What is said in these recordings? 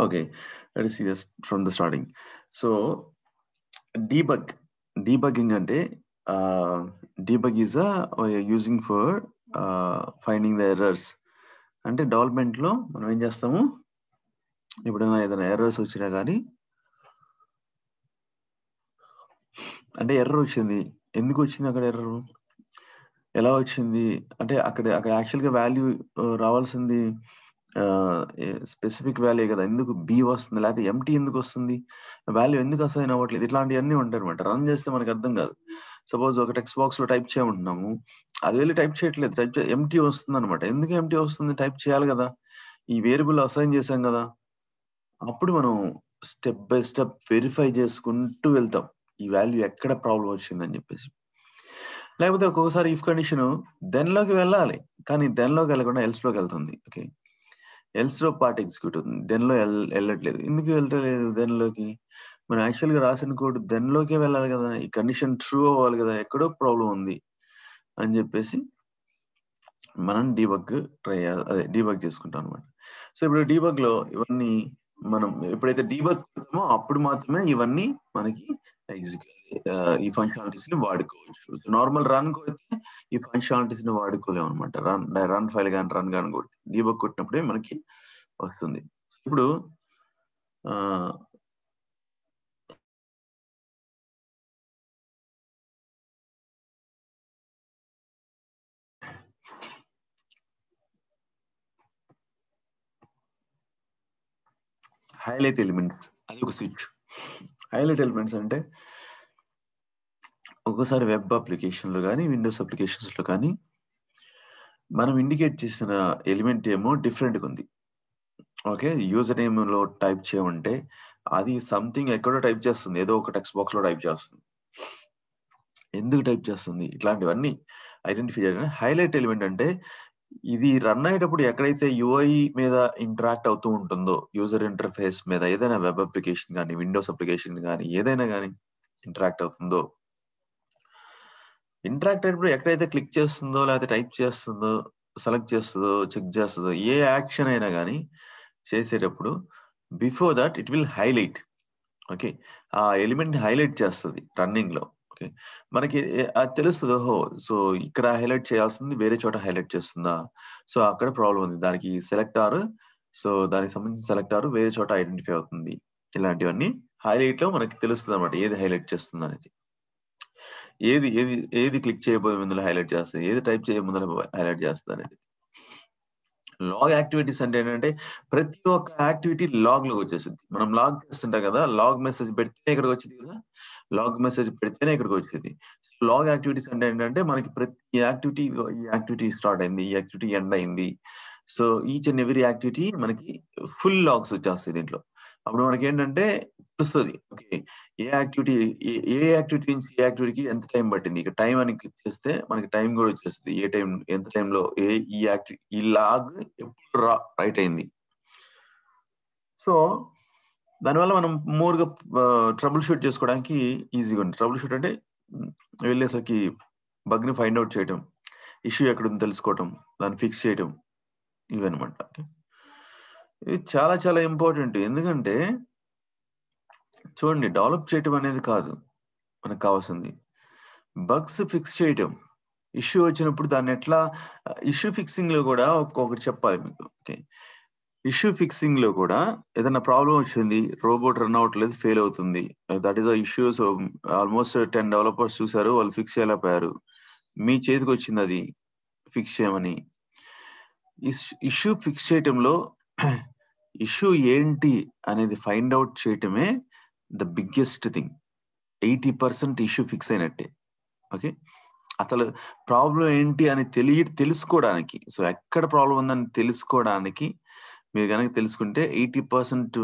Okay, let us see this from the starting. So debugging ante debug is using for finding the errors. అంటే డెవలప్మెంట్లో మనం ఏం చేస్తాము, ఎప్పుడైనా ఏదైనా ఎర్రర్స్ వచ్చినా కానీ, అంటే ఎర్రర్ వచ్చింది, ఎందుకు వచ్చింది అక్కడ ఎర్రర్, ఎలా వచ్చింది అంటే అక్కడ యాక్చువల్గా వాల్యూ రావాల్సింది స్పెసిఫిక్ వాల్యూ కదా, ఎందుకు బి వస్తుంది లేకపోతే ఎంటీ ఎందుకు వస్తుంది, వాల్యూ ఎందుకు అసైన్ అవ్వట్లేదు, ఇట్లాంటివన్నీ ఉంటాయి అనమాట. రన్ చేస్తే మనకు అర్థం కాదు. సపోజ్ ఒక టెక్స్ట్ బాక్స్ లో టైప్ చేయమంటున్నాము, అది వెళ్ళి టైప్ చేయట్లేదు, ఎంటీ వస్తుంది అనమాట. ఎందుకు ఎంటీ వస్తుంది, టైప్ చేయాలి కదా, ఈ వేరియబుల్ అసైన్ చేసాం కదా. అప్పుడు మనం స్టెప్ బై స్టెప్ వెరిఫై చేసుకుంటూ వెళ్తాం ఈ వాల్యూ ఎక్కడ ప్రాబ్లం వచ్చిందని చెప్పేసి. లేకపోతే ఒక్కొక్కసారి ఇఫ్ కండిషన్ దెన్లోకి వెళ్ళాలి, కానీ దెన్లోకి వెళ్ళకుండా ఎల్స్లోకి వెళ్తుంది. ఓకే, ఎల్స్లో పార్ట్ ఎగ్జిక్యూట్ అవుతుంది, దెన్లో వెళ్ళట్లేదు. ఎందుకు వెళ్ళట్లేదు దెన్లోకి, మనం యాక్చువల్గా రాసిన కోడ్ దెన్లోకే వెళ్ళాలి కదా, ఈ కండిషన్ ట్రూ అవ్వాలి కదా, ఎక్కడో ప్రాబ్లం ఉంది అని చెప్పేసి మనం డీబగ్ డీబగ్ చేసుకుంటాం అనమాట. సో ఇప్పుడు డీబగ్ లో ఇవన్నీ మనం ఎప్పుడైతే డీబగ్ చేస్తామో అప్పుడు మాత్రమే ఇవన్నీ మనకి ఈ ఫంక్షనాలిటీస్ ని వాడుకోవచ్చు. నార్మల్ రన్ కొడితే ఈ ఫంక్షనాలిటీస్ ని వాడుకోలేము అనమాట. రన్ ఫైల్ కానీ రన్ కానీ కొడితే డీబగ్ కొట్టినప్పుడే మనకి వస్తుంది. ఇప్పుడు హైలైట్ ఎలిమెంట్స్ అది ఒక స్విచ్. హైలైట్ ఎలిమెంట్స్ అంటే ఒక్కోసారి వెబ్ అప్లికేషన్లో కానీ విండోస్ అప్లికేషన్స్లో కానీ మనం ఇండికేట్ చేసిన ఎలిమెంట్ ఏమో డిఫరెంట్గా ఉంది. ఓకే, యూజర్ నేమ్లో టైప్ చేయమంటే అది సంథింగ్ ఎక్కడో టైప్ చేస్తుంది, ఏదో ఒక టెక్స్ట్ బాక్స్లో టైప్ చేస్తుంది, ఎందుకు టైప్ చేస్తుంది, ఇట్లాంటివన్నీ ఐడెంటిఫై చేయడం. హైలైట్ ఎలిమెంట్ అంటే ఇది రన్ అయ్యేటప్పుడు ఎక్కడైతే యూఐ మీద ఇంటరాక్ట్ అవుతూ ఉంటుందో, యూజర్ ఇంటర్ఫేస్ మీద ఏదైనా వెబ్ అప్లికేషన్ కానీ విండోస్ అప్లికేషన్ కానీ ఏదైనా కానీ ఇంటరాక్ట్ అవుతుందో, ఇంటరాక్ట్ అయినప్పుడు ఎక్కడైతే క్లిక్ చేస్తుందో లేకపోతే టైప్ చేస్తుందో సెలెక్ట్ చేస్తుందో చెక్ చేస్తుందో ఏ యాక్షన్ అయినా కానీ చేసేటప్పుడు before that it will highlight. Okay, ఆ ఎలిమెంట్ హైలైట్ చేస్తుంది రన్నింగ్ లో. ఓకే, మనకి అది తెలుస్తుంది, ఓహో సో ఇక్కడ హైలైట్ చేయాల్సింది వేరే చోట హైలైట్ చేస్తుందా, సో అక్కడ ప్రాబ్లం ఉంది, దానికి సెలెక్టార్, సో దానికి సంబంధించిన సెలెక్టార్ వేరే చోట ఐడెంటిఫై అవుతుంది. ఇలాంటివన్నీ హైలైట్ లో మనకి తెలుస్తుంది అనమాట, ఏది హైలైట్ చేస్తుంది అనేది, ఏది ఏది ఏది క్లిక్ చేయబోయే ముందులో హైలైట్ చేస్తుంది, ఏది టైప్ చేయబోయే ముందులో హైలైట్ చేస్తుంది అనేది. లాగ్ యాక్టివిటీస్ అంటే ఏంటంటే ప్రతి ఒక్క యాక్టివిటీ లాగ్ లోకి వచ్చేసింది. మనం లాగ్ చేస్తుంటాం కదా, లాగ్ మెసేజ్ పెడితేనే ఇక్కడికి వచ్చింది కదా, లాగ్ మెసేజ్ పెడితేనే ఇక్కడికి వచ్చేది. లాగ్ యాక్టివిటీస్ అంటే ఏంటంటే మనకి ప్రతి యాక్టివిటీ, ఈ యాక్టివిటీ స్టార్ట్ అయింది, ఈ యాక్టివిటీ ఎండ్ అయింది, so each and every activity మనకి ఫుల్ లాగ్స్ వచ్చేస్తాయి దీంట్లో. అప్పుడు మనకి ఏంటంటే తెలుస్తుంది, ఓకే ఏ యాక్టివిటీ ఏ యాక్టివిటీ నుంచి ఏ యాక్టివిటీకి ఎంత టైం పట్టింది. ఇక టైం అని క్లిక్ చేస్తే మనకి టైం కూడా వచ్చేస్తుంది, ఏ టైం ఎంత టైంలో ఈ లాగ్ ఎప్పుడు రైట్ అయింది. సో దానివల్ల మనం మోర్గా ట్రబుల్ షూట్ చేసుకోవడానికి ఈజీగా ఉంది. ట్రబుల్ షూట్ అంటే వెళ్ళేసరికి బగ్ని ఫైండ్ అవుట్ చేయడం, ఇష్యూ ఎక్కడుందో తెలుసుకోవటం, దాన్ని ఫిక్స్ చేయడం, ఇవన్నమాట. ఇది చాలా చాలా ఇంపార్టెంట్. ఎందుకంటే చూడండి, డెవలప్ చేయటం అనేది కాదు మనకు కావాల్సింది, బగ్స్ ఫిక్స్ చేయటం. ఇష్యూ వచ్చినప్పుడు దాన్ని ఎట్లా, ఇష్యూ ఫిక్సింగ్ లో కూడా ఒక్కొక్కటి చెప్పాలి మీకు. ఓకే, ఇష్యూ ఫిక్సింగ్ లో కూడా ఏదైనా ప్రాబ్లం వచ్చింది, రోబోట్ రన్ అవ్వట్లేదు, ఫెయిల్ అవుతుంది, that is issues. Almost 10 developers చూసారు, వాళ్ళు ఫిక్స్ చేయలేకపోయారు, మీ చేతికి వచ్చింది అది ఫిక్స్ చేయమని. ఇష్యూ ఫిక్స్ చేయటంలో ఇష్యూ ఏంటి అనేది ఫైండ్ అవుట్ చేయటమే the biggest thing. 80% issue fix అయినట్టే. ఓకే, అసలు ప్రాబ్లం ఏంటి అని తెలుసుకోవడానికి, సో ఎక్కడ ప్రాబ్లం ఉందని తెలుసుకోవడానికి మీరు కనుక తెలుసుకుంటే 80%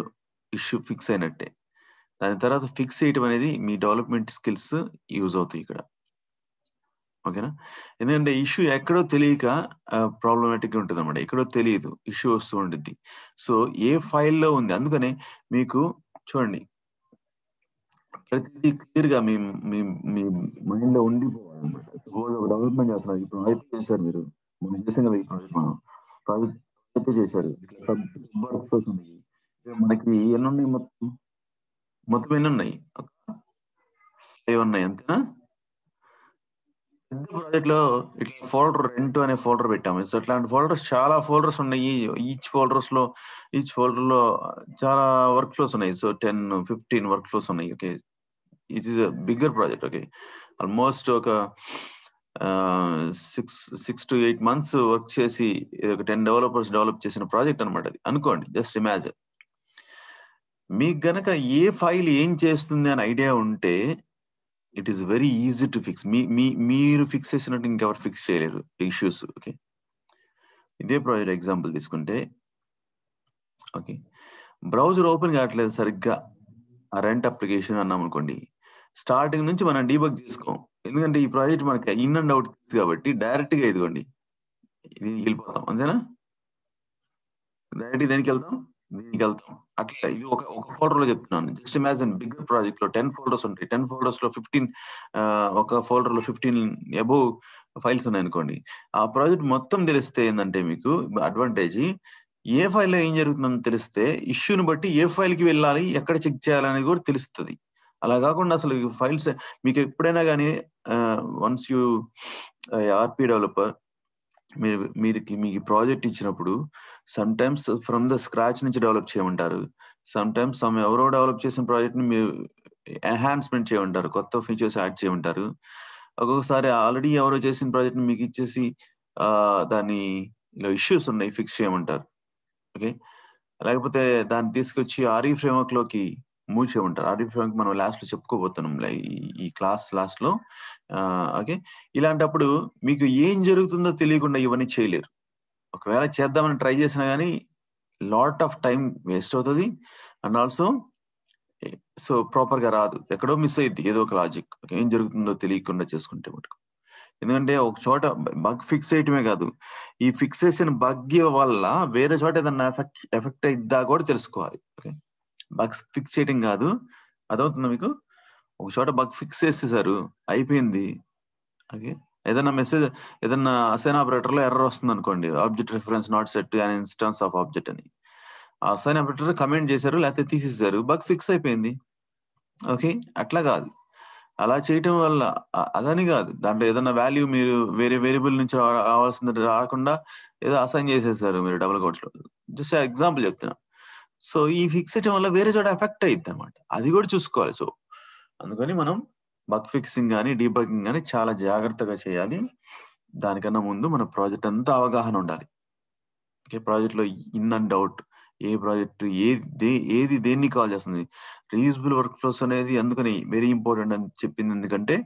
ఇష్యూ ఫిక్స్ అయినట్టే. దాని తర్వాత ఫిక్స్ చేయటం అనేది మీ డెవలప్మెంట్ స్కిల్స్ యూజ్ అవుతాయి ఇక్కడ. ఓకేనా, ఎందుకంటే ఇష్యూ ఎక్కడో తెలియక ప్రాబ్లమాటిక్గా ఉంటుంది అనమాట, ఎక్కడో తెలియదు, ఇష్యూ వస్తూ ఉంటుంది. సో ఏ ఫైల్లో ఉంది, అందుకనే మీకు చూడండి ప్రతిదీ క్లియర్ గా మీ మీ మీ మైండ్ లో ఉండిపోవాలన్నమాట. సపోజ్ ఒక డెవలప్మెంట్ చేస్తున్నారు, ఈ ప్రాజెక్ట్ చేశారు మీరు, మనం చేసాం కదా ఈ ప్రాజెక్ట్, మనం ప్రాజెక్ట్ చేశారు, ఇట్లా వర్క్ ఫ్లోస్ ఉన్నాయి, మనకి ఎన్ని ఉన్నాయి మొత్తం ఎన్ని ఉన్నాయి? 5 ఉన్నాయి అంతేనా? పెద్ద ప్రాజెక్ట్ లో ఇట్లా ఫోల్డర్ రెంట్ అనే ఫోల్డర్ పెట్టాము. సో అట్లాంటి ఫోల్డర్స్ చాలా ఫోల్డర్స్ ఉన్నాయి. ఈచ్ ఫోల్డర్ లో చాలా వర్క్ ఫ్లోస్ ఉన్నాయి. సో 10, 15 వర్క్ ఫ్లోస్ ఉన్నాయి. Okay, it is a bigger project. Okay, almost ఒక 6 to 8 months వర్క్ చేసి ఒక 10 డెవలపర్స్ డెవలప్ చేసిన ప్రాజెక్ట్ అనమాట అది. అనుకోండి, జస్ట్ ఇమాజిన్. మీకు గనక ఏ ఫైల్ ఏం చేస్తుంది అని ఐడియా ఉంటే it is very easy to fix. మీరు ఫిక్స్ చేసినట్టు ఇంకెవరు ఫిక్స్ చేయలేరు ఇష్యూస్. ఓకే, ఇదే ప్రాజెక్ట్ ఎగ్జాంపుల్ తీసుకుంటే, ఓకే, బ్రౌజర్ ఓపెన్ కావట్లేదు సరిగ్గా, ఆ రెంట్ అప్లికేషన్ అన్నాం అనుకోండి, స్టార్టింగ్ నుంచి మనం డీబగ్ చేసుకోం. ఎందుకంటే ఈ ప్రాజెక్ట్ మనకి ఇన్ అండ్ అవుట్ కాబట్టి డైరెక్ట్ గా ఇదిగోండి దీనికి వెళ్ళిపోతాం. అంతేనా? డైరెక్ట్ దీనికి వెళ్తాం. అట్లా ఇది ఒక ఫోల్డర్ లో చెప్తున్నాను. జస్ట్ ఇమాజిన్ బిగ్గర్ ప్రాజెక్ట్ లో 10 ఫోల్డర్స్ ఉంటాయి. 10 ఫోల్డర్స్ లో 15 ఒక ఫోల్డర్ లో 15 అబోవ్ ఫైల్స్ ఉన్నాయి అనుకోండి. ఆ ప్రాజెక్ట్ మొత్తం తెలిస్తే ఏంటంటే మీకు అడ్వాంటేజ్, ఏ ఫైల్ లో ఏం జరుగుతుందని తెలిస్తే ఇష్యూని బట్టి ఏ ఫైల్ కి వెళ్ళాలి, ఎక్కడ చెక్ చేయాలనేది కూడా తెలుస్తుంది. అలా కాకుండా అసలు ఫైల్స్ మీకు ఎప్పుడైనా కానీ వన్స్ యూ ఆర్పి డెవలపర్ మీకు ప్రాజెక్ట్ ఇచ్చినప్పుడు some times from the scratch నుంచి డెవలప్ చేయమంటారు. సమ్ టైమ్స్ ఎవరో డెవలప్ చేసిన ప్రాజెక్ట్ ని మీరు ఎన్హాన్స్మెంట్ చేయమంటారు, కొత్త ఫీచర్స్ యాడ్ చేయమంటారు. ఒక్కొక్కసారి ఆల్రెడీ ఎవరో చేసిన ప్రాజెక్ట్ ని మీకు ఇచ్చేసి దాన్ని ఇలా ఇష్యూస్ ఉన్నాయి ఫిక్స్ చేయమంటారు. ఓకే, లేకపోతే దాన్ని తీసుకొచ్చి ఆర్ఈ ఫ్రేమ్వర్క్ లోకి మూవ్ చేయమంటారు. ఆర్ఈ ఫ్రేమ్వర్క్ మనం లాస్ట్ లో చెప్పుకోబోతున్నాం ఈ క్లాస్ లాస్ట్ లో. ఓకే, ఇలాంటప్పుడు మీకు ఏం జరుగుతుందో తెలియకుండా ఇవన్నీ చేయలేరు. ఒకవేళ చేద్దామని ట్రై చేసినా గానీ లాట్ ఆఫ్ టైం వేస్ట్ అవుతుంది. అండ్ ఆల్సో సో ప్రాపర్ గా రాదు, ఎక్కడో మిస్ అయ్యింది ఏదో ఒక లాజిక్. ఏం జరుగుతుందో తెలియకుండా చేసుకుంటే మటుకు. ఎందుకంటే ఒక చోట బగ్ ఫిక్స్ చేయటమే కాదు, ఈ ఫిక్సేషన్ బగ్ వల్ల వేరే చోట ఏదన్నా ఎఫెక్ట్ అయిద్దా కూడా తెలుసుకోవాలి. ఓకే, బగ్స్ ఫిక్స్ చేయటం కాదు, అదవుతుందా మీకు? ఒక చోట బగ్ ఫిక్స్ చేసేసారు, అయిపోయింది. ఓకే, ఏదన్నా అసైన్ ఆపరేటర్ లో ఎర్రర్ వస్తుంది అనుకోండి, object reference not set to an instance of object అని. ఆ అసైన్ ఆపరేటర్ కమెంట్ చేశారు, లేకపోతే తీసేసారు, బగ్ ఫిక్స్ అయిపోయింది. ఓకే, అట్లా కాదు. అలా చేయటం వల్ల అదని కాదు, దాంట్లో ఏదన్నా వాల్యూ మీరు వేరే వేరియబుల్ నుంచి రావాల్సింది రాకుండా ఏదో అసైన్ చేసేసారు మీరు డబుల్ కోట్స్ లో. జస్ట్ ఎగ్జాంపుల్ చెప్తున్నా. సో ఈ ఫిక్స్ చేయటం వల్ల వేరే చోట ఎఫెక్ట్ అయ్యిద్ది అనమాట, అది కూడా చూసుకోవాలి. సో అందుకని మనం బగ్ ఫిక్సింగ్ కానీ డీబగింగ్ కానీ చాలా జాగ్రత్తగా చేయాలి. దానికన్నా ముందు మన ప్రాజెక్ట్ అంతా అవగాహన ఉండాలి. ఓకే, ప్రాజెక్ట్ లో in and out A project ఏది దేన్ని కాల్ చేస్తుంది. రీయూజబుల్ వర్క్ ఫ్లోస్ అనేది అందుకని వెరీ ఇంపార్టెంట్ అని చెప్పింది. ఎందుకంటే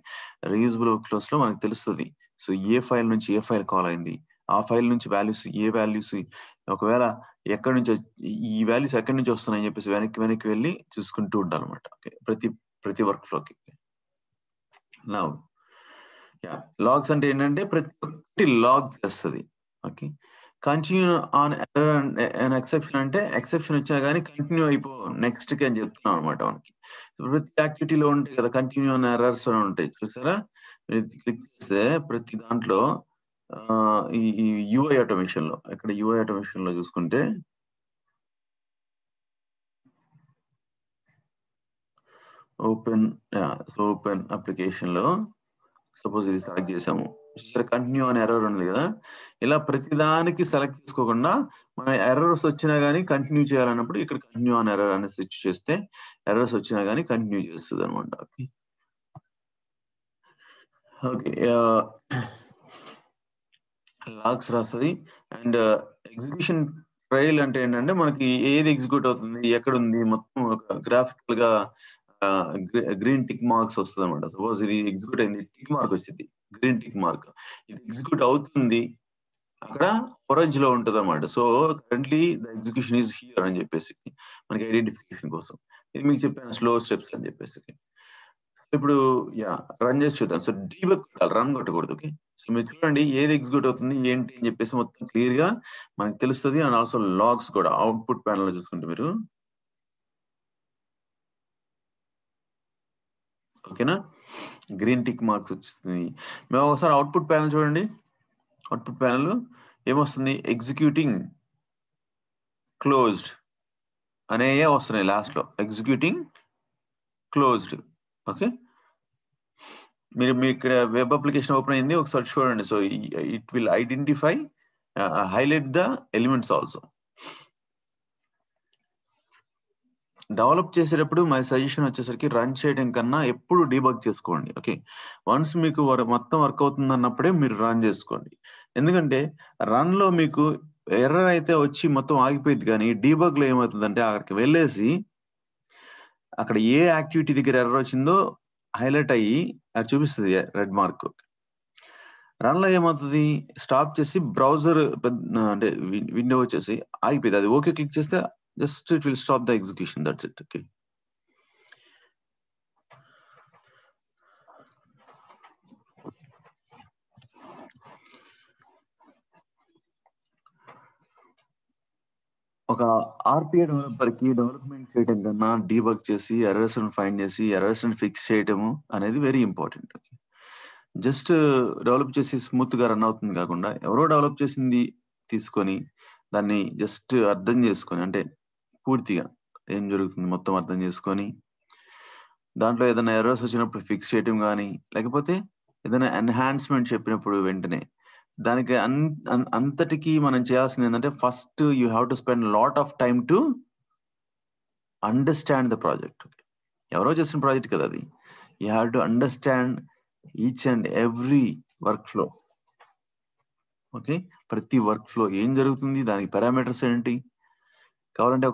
రీయూజబుల్ వర్క్ ఫ్లోస్ లో మనకు తెలుస్తుంది. సో ఏ ఫైల్ నుంచి ఏ ఫైల్ కాల్ అయింది, ఆ ఫైల్ నుంచి వాల్యూస్ ఒకవేళ ఎక్కడి నుంచి ఈ వాల్యూస్ ఎక్కడి నుంచి వస్తున్నాయని చెప్పేసి వెనక్కి వెళ్ళి చూసుకుంటూ ఉండాలన్నమాట. ఓకే, ప్రతి వర్క్ ఫ్లోకి. నా లాగ్స్ అంటే ఏంటంటే ప్రతి ఒక్కటి లాగ్ చేస్తుంది. Okay, continue on error and exception అంటే ఎక్సెప్షన్ వచ్చినా కానీ కంటిన్యూ అయిపో నెక్స్ట్ కి అని చెప్తున్నాం అనమాట మనకి. ప్రతి యాక్టివిటీలో ఉంటాయి కదా కంటిన్యూ ఆన్ ఎర్రర్స్ అని ఉంటాయి, చూసారా? క్లిక్ చేస్తే ప్రతి దాంట్లో ఈ యూఐ ఆటోమేషన్ లో, ఇక్కడ యూఐ ఆటోమేషన్ లో చూసుకుంటే ఓపెన్ అప్లికేషన్ లో సపోజ్ ఇది సెలెక్ట్ చేసాము, కంటిన్యూ అనే ఎర్రర్ ఉంది కదా, ఇలా ప్రతిదానికి సెలెక్ట్ చేసుకోకుండా మన ఎర్రర్స్ వచ్చినా గానీ కంటిన్యూ చేయాలన్నప్పుడు ఇక్కడ కంటిన్యూ అనే ఎర్రర్ అనేది స్విచ్ చేస్తే ఎర్రర్స్ వచ్చినా గానీ కంటిన్యూ చేస్తుంది అనమాట. ఓకే, లాగ్స్ రాస్తుంది. అండ్ ఎగ్జిక్యూషన్ ట్రయల్ అంటే ఏంటంటే మనకి ఏది ఎగ్జిక్యూట్ అవుతుంది, ఎక్కడుంది, మొత్తం ఒక గ్రాఫికల్ గా గ్రీన్ టిక్ మార్క్స్ వస్తుంది అనమాట. సపోజ్ ఇది ఎగ్జిక్యూట్ అయింది, టిక్ మార్క్ వచ్చింది, గ్రీన్ టిక్ మార్క్. ఇది ఎగ్జిక్యూట్ అవుతుంది, అక్కడ ఆరెంజ్ లో ఉంటది అనమాట. So currently the execution is here అని చెప్పేసి మనకి ఐడెంటిఫికేషన్ కోసం. ఇది మీకు చెప్పాను స్లో స్టెప్స్ అని చెప్పేసి. ఇప్పుడు రన్ చేసి చూద్దాం. సో డీబగ్ కొట్టాలి, రన్ కొట్టకూడదు. ఓకే, సో మీరు చూడండి ఏది ఎగ్జిక్యూట్ అవుతుంది ఏంటి అని చెప్పేసి మొత్తం క్లియర్ గా మనకి తెలుస్తుంది. అండ్ ఆల్సో లాగ్స్ కూడా అవుట్పుట్ ప్యానల్ లో చూసుకుంటే మీరు, ఓకేనా, గ్రీన్ టిక్ మార్క్స్ వచ్చింది. మేము ఒకసారి అవుట్పుట్ ప్యానల్ చూడండి. అవుట్పుట్ ప్యానల్ ఏమొస్తుంది, ఎగ్జిక్యూటింగ్, క్లోజ్డ్, అనేవే వస్తున్నాయి లాస్ట్ లో. Executing closed. ఓకే, మీరు మీ ఇక్కడ వెబ్ అప్లికేషన్ ఓపెన్ అయింది, ఒకసారి చూడండి. So it will identify, highlight the elements also. Develop చేసేటప్పుడు మై సజెషన్ వచ్చేసరికి రన్ చేయడం కన్నా ఎప్పుడు డీబగ్ చేసుకోండి. ఓకే, వన్స్ మీకు మొత్తం వర్క్ అవుతుంది అన్నప్పుడే మీరు రన్ చేసుకోండి. ఎందుకంటే రన్ లో మీకు ఎర్రర్ అయితే వచ్చి మొత్తం ఆగిపోయింది, కానీ డీబగ్ లో ఏమవుతుందంటే అక్కడికి వెళ్ళేసి అక్కడ ఏ యాక్టివిటీ దగ్గర ఎర్రర్ వచ్చిందో హైలైట్ అయ్యి అది చూపిస్తుంది రెడ్ మార్క్. రన్ లో ఏమవుతుంది, స్టాప్ చేసి బ్రౌజర్ అంటే విండో వచ్చేసి ఆగిపోయింది. అది ఓకే క్లిక్ చేస్తే just it will stop the execution, that's it. Okay, ఒక ఆర్పిఐ డెవలపర్ కి డెవలప్మెంట్ చేయడం కన్నా డీబగ్ చేసి ఎర్రర్స్ ఫైండ్ చేసి ఎర్రర్స్ ఫిక్స్ చేయడము అనేది వెరీ ఇంపార్టెంట్. జస్ట్ డెవలప్ చేసి స్మూత్ గా రన్ అవుతుంది కాకుండా ఎవరో డెవలప్ చేసింది తీసుకొని దాన్ని జస్ట్ అర్థం చేసుకొని, అంటే పూర్తిగా ఏం జరుగుతుంది మొత్తం అర్థం చేసుకొని దాంట్లో ఏదైనా ఎర్రర్స్ వచ్చినప్పుడు ఫిక్స్ చేయడం కానీ, లేకపోతే ఏదైనా ఎన్హాన్స్మెంట్ చెప్పినప్పుడు వెంటనే దానికి అంతటికి మనం చేయాల్సింది ఏంటంటే first you have to spend lot of time to understand the project. ఎవరో చేసిన ప్రాజెక్ట్ కదా అది. You have to understand each and every work flow. Okay, ప్రతి వర్క్ ఫ్లో ఏం జరుగుతుంది, దానికి పారామీటర్స్ ఏంటి, కావాలంటే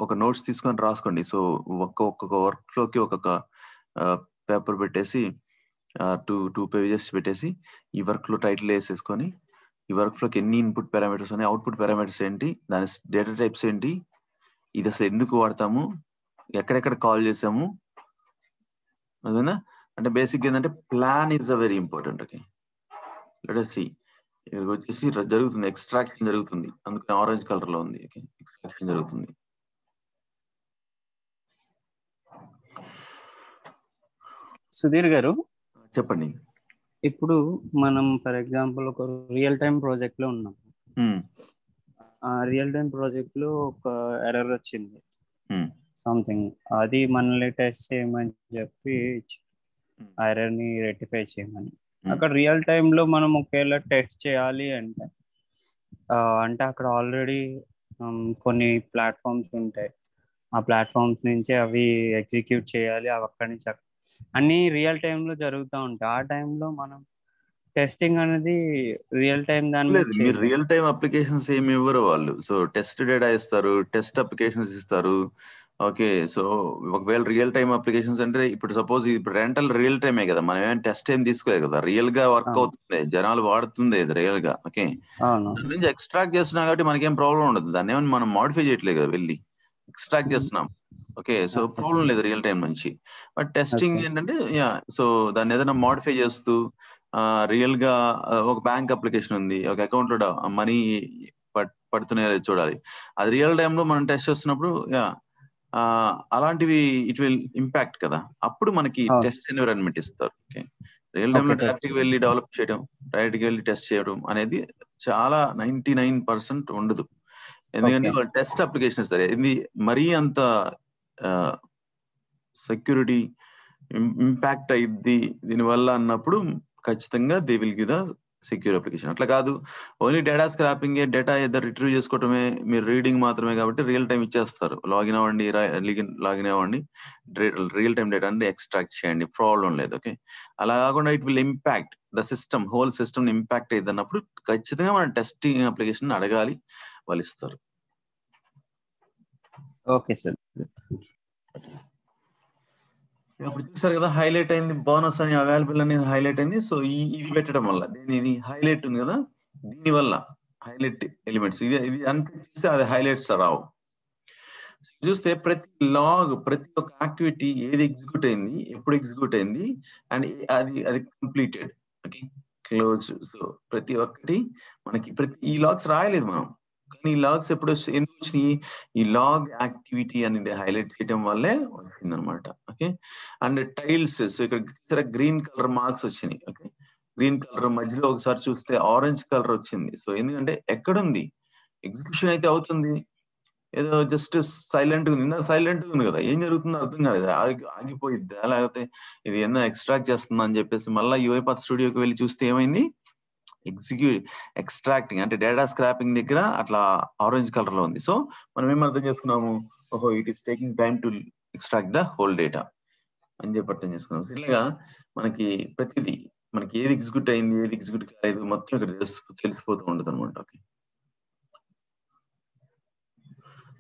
ఒక నోట్స్ తీసుకొని రాసుకోండి. సో ఒక్కొక్క వర్క్ ఫ్లోకి ఒక్కొక్క పేపర్ పెట్టేసి టూ పేజెస్ పెట్టేసి ఈ వర్క్ ఫ్లో టైటిల్ వేసేసుకొని ఈ వర్క్ ఫ్లోకి ఎన్ని ఇన్పుట్ పారామీటర్స్ ఉన్నాయి, అవుట్పుట్ పారామీటర్స్ ఏంటి, దాని డేటా టైప్స్ ఏంటి, ఇది అసలు ఎందుకు వాడతాము, ఎక్కడెక్కడ కాల్ చేసాము, అదేనా. అంటే బేసిక్ ఏంటంటే plan is a very important. Okay, let us see. ఇక్కడ వచ్చేసి జరుగుతుంది, ఎక్స్ట్రాక్షన్ జరుగుతుంది, అందుకని ఆరెంజ్ కలర్ లో ఉంది. ఓకే, ఎక్స్ట్రాక్షన్ జరుగుతుంది. సుధీర్ గారు చెప్పండి. ఇప్పుడు మనం ఫర్ ఎగ్జాంపుల్ ఒక రియల్ టైం ప్రాజెక్ట్ లో ఉన్నాం. ఆ రియల్ టైం ప్రాజెక్ట్ లో ఒక ఎర్రర్ వచ్చింది సంథింగ్, అది మనల్ని టెస్ట్ చేయమని చెప్పి ఆ ఎర్రర్ ని రెక్టిఫై చేయమని. అక్కడ రియల్ టైమ్ లో మనం ఒకవేళ టెస్ట్ చేయాలి అంటే అంటే అక్కడ ఆల్రెడీ కొన్ని ప్లాట్ఫామ్స్ ఉంటాయి, ఆ ప్లాట్ఫామ్స్ నుంచి అవి ఎగ్జిక్యూట్ చేయాలి, అవి అక్కడి నుంచి అన్ని రియల్ టైమ్ లో జరుగుతూ ఉంటాయి. ఆ టైంలో మనం టెస్టింగ్ అనేది రియల్ టైం దాని లేదు, మీరు రియల్ టైం అప్లికేషన్స్ ఏమి ఇవ్వరు వాళ్ళు. సో టెస్ట్ డేటా ఇస్తారు, టెస్ట్ అప్లికేషన్స్ ఇస్తారు. ఓకే, సో ఒకవేళ రియల్ టైం అప్లికేషన్స్ అంటే ఇప్పుడు సపోజ్ ఇప్పుడు రెంటల్ రియల్ టైమే కదా, మనం ఏమైనా టెస్ట్ ఏం తీసుకోలేదు కదా, రియల్ గా వర్క్ అవుతుంది, జనాలు వాడుతుంది ఇది రియల్ గా. ఓకే, దాని నుంచి ఎక్స్ట్రాక్ట్ చేస్తున్నాం కాబట్టి మనకేం ప్రాబ్లం ఉండదు, దాన్ని ఏమైనా మనం మాడిఫై చేయట్లేదు కదా, వెళ్ళి ఎక్స్ట్రాక్ట్ చేస్తున్నాం. ఓకే, సో ప్రాబ్లం లేదు రియల్ టైం నుంచి. బట్ టెస్టింగ్ ఏంటంటే సో దాన్ని ఏదైనా మాడిఫై చేస్తూ రియల్ గా ఒక బ్యాంక్ అప్లికేషన్ ఉంది, ఒక అకౌంట్ లో మనీ పడుతున్నాయో చూడాలి, అది రియల్ టైమ్ లో మనం టెస్ట్ చేస్తున్నప్పుడు అలాంటివి ఇట్ విల్ ఇంపాక్ట్ కదా, అప్పుడు మనకి టెస్ట్ ఎన్విరాన్మెంట్ ఇస్తారు. ఓకే, రియల్ టైమ్ లో డైరెక్ట్ గా వెళ్ళి డెవలప్ చేయడం, డైరెక్ట్ గా వెళ్ళి టెస్ట్ చేయడం అనేది చాలా 99% ఉండదు. ఎందుకంటే వాళ్ళు టెస్ట్ అప్లికేషన్ ఇస్తారు, ఇది మరీ అంత సెక్యూరిటీ ఇంపాక్ట్ అయ్యిద్ది దీనివల్ల అన్నప్పుడు ఖచ్చితంగా they will give the secure application. అట్లా కాదు, ఓన్లీ డేటా స్క్రాపింగ్, డేటా ఇద్దరు రిట్రీవ్ చేసుకోవటమే, మీరు రీడింగ్ మాత్రమే కాబట్టి రియల్ టైం ఇచ్చేస్తారు, లాగిన్ అవ్వండి, లాగిన్ అవ్వండి, రియల్ టైం డేటా అంటే ఎక్స్ట్రాక్ట్ చేయండి, ప్రాబ్లం లేదు. ఓకే, అలా కాకుండా it will impact the system, whole system impact అయ్యింది అన్నప్పుడు ఖచ్చితంగా మనం టెస్టింగ్ అప్లికేషన్ అడగాలి, వాళ్ళు ఇస్తారు. Okay sir. ఇప్పుడు చూసారు కదా, హైలైట్ అయింది, బోనస్ అని అవైలబుల్ అనేది హైలైట్ అయింది. సో ఇది పెట్టడం వల్ల ఇది హైలైట్ ఉంది కదా, దీని వల్ల హైలైట్ ఎలిమెంట్స్ ఇది అంతే, అది హైలైట్స్ రావు. చూస్తే ప్రతి లాగ్, ప్రతి ఒక్క యాక్టివిటీ ఏది ఎగ్జిక్యూట్ అయింది, ఎప్పుడు ఎగ్జిక్యూట్ అయింది, అండ్ అది కంప్లీటెడ్, ఓకే, క్లోజ్. సో ప్రతి ఒక్కటి మనకి ఈ లాగ్స్ రాయలేదు మనం, కానీ ఈ లాగ్స్ ఎప్పుడు ఎందుకు వచ్చినాయి, ఈ లాగ్ యాక్టివిటీ అనేది హైలైట్ చేయడం వల్లే వచ్చింది అనమాట. ఓకే, అండ్ టైల్స్, సో ఇక్కడ గ్రీన్ కలర్ మార్క్స్ వచ్చినాయి. ఓకే, గ్రీన్ కలర్ మధ్యలో ఒకసారి చూస్తే ఆరెంజ్ కలర్ వచ్చింది. సో ఎందుకంటే ఎక్కడుంది, ఎగ్జిక్యూషన్ అయితే అవుతుంది, ఏదో జస్ట్ సైలెంట్ ఉంది, ఇందాక సైలెంట్ ఉంది కదా, ఏం జరుగుతుందో అర్థం కాలేదు, ఆగిపోయిద్దా లేకపోతే ఇది ఏదో ఎక్స్ట్రాక్ట్ చేస్తుందా అని చెప్పేసి మళ్ళీ యుఐపాత్ స్టూడియోకి వెళ్ళి చూస్తే ఏమైంది, ఎక్స్ట్రాక్టింగ్ అంటే డేటా స్క్రాపింగ్ దగ్గర అట్లా ఆరెంజ్ కలర్ లో ఉంది. సో మనం ఏం అర్థం చేసుకున్నాము, ఓహో it is taking time to extract the whole data అని చెప్పి అర్థం చేసుకున్నాం. ఇలాగా మనకి ప్రతిదీ మనకి ఏది ఎగ్జిక్యూట్ అయింది ఏది ఎగ్జిక్యూట్ కాలేదు మొత్తం ఇక్కడ తెలిసిపోతూ ఉంటుంది అనమాట. ఓకే,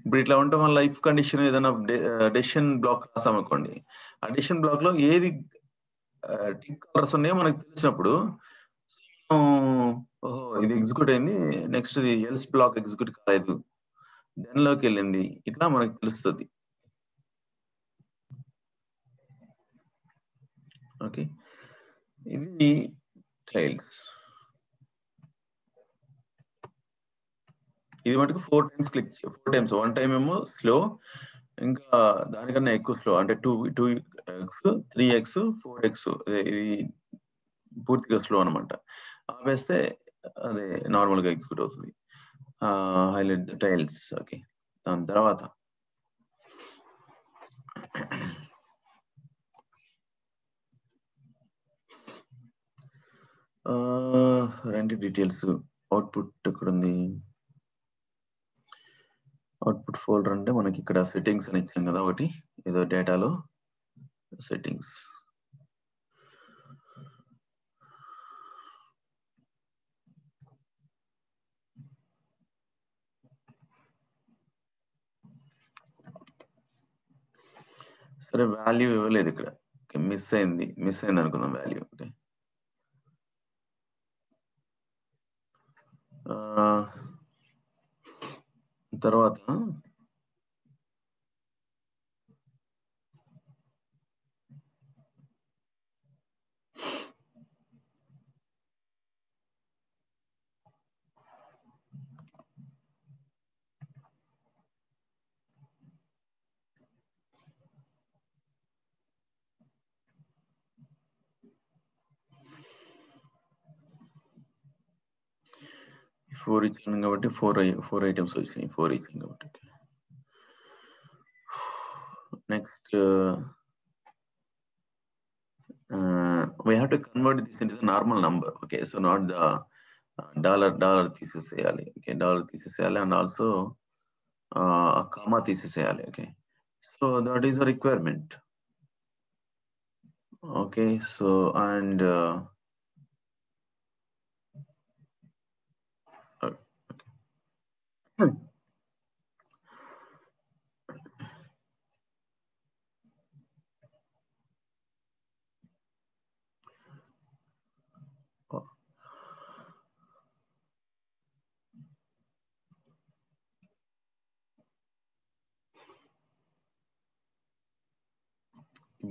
ఇప్పుడు ఇట్లా ఉండటం వల్ల లైఫ్ కండిషన్ ఏదైనా డెసిషన్ బ్లాక్ రాసాం అనుకోండి, ఆ డెసిషన్ బ్లాక్ లో ఏది టిక్ కలర్స్ ఉన్నాయో మనకు తెలిసినప్పుడు ఓహో ఇది ఎగ్జిక్యూట్ అయింది, నెక్స్ట్ ఇది ఎల్స్ బ్లాక్ ఎగ్జిక్యూట్ కాలేదు, దానిలోకి వెళ్ళింది, ఇట్లా మనకు తెలుస్తుంది. ఓకే, ఇది ట్రయల్స్. ఇది మటుకు 4 టైమ్స్ క్లిక్ 4 టైమ్స్, 1 టైం ఏమో స్లో, ఇంకా దానికన్నా ఎక్కువ స్లో అంటే 2x 3x 4x ఇది పూర్తిగా స్లో అనమాట. ఆపేస్తే అదే నార్మల్ గా ఎగ్జిక్యూట్ అవుతుంది. Highlight the tiles. ఓకే, దాని తర్వాత రెంట్ డీటెయిల్స్ అవుట్పుట్ ఎక్కడ ఉంది, అవుట్పుట్ ఫోల్డర్ అంటే మనకి ఇక్కడ సెట్టింగ్స్ అని ఇచ్చాం కదా, ఒకటి ఏదో డేటాలో సెట్టింగ్స్. సరే వాల్యూ ఇవ్వలేదు ఇక్కడ, మిస్ అయింది అనుకుందాం వాల్యూ. ఓకే, తర్వాత ఫోర్ ఇచ్చాను కాబట్టి ఫోర్ ఐటమ్స్ వచ్చినాయి, 4 ఇచ్చాను కాబట్టి. Next we have to convert this into the normal number. Okay, so not the dollar తీసేసేయాలి. ఓకే, డాలర్ తీసేసేయాలి అండ్ ఆల్సో కామా తీసేసేయాలి. Okay, so that is a requirement. Okay, so and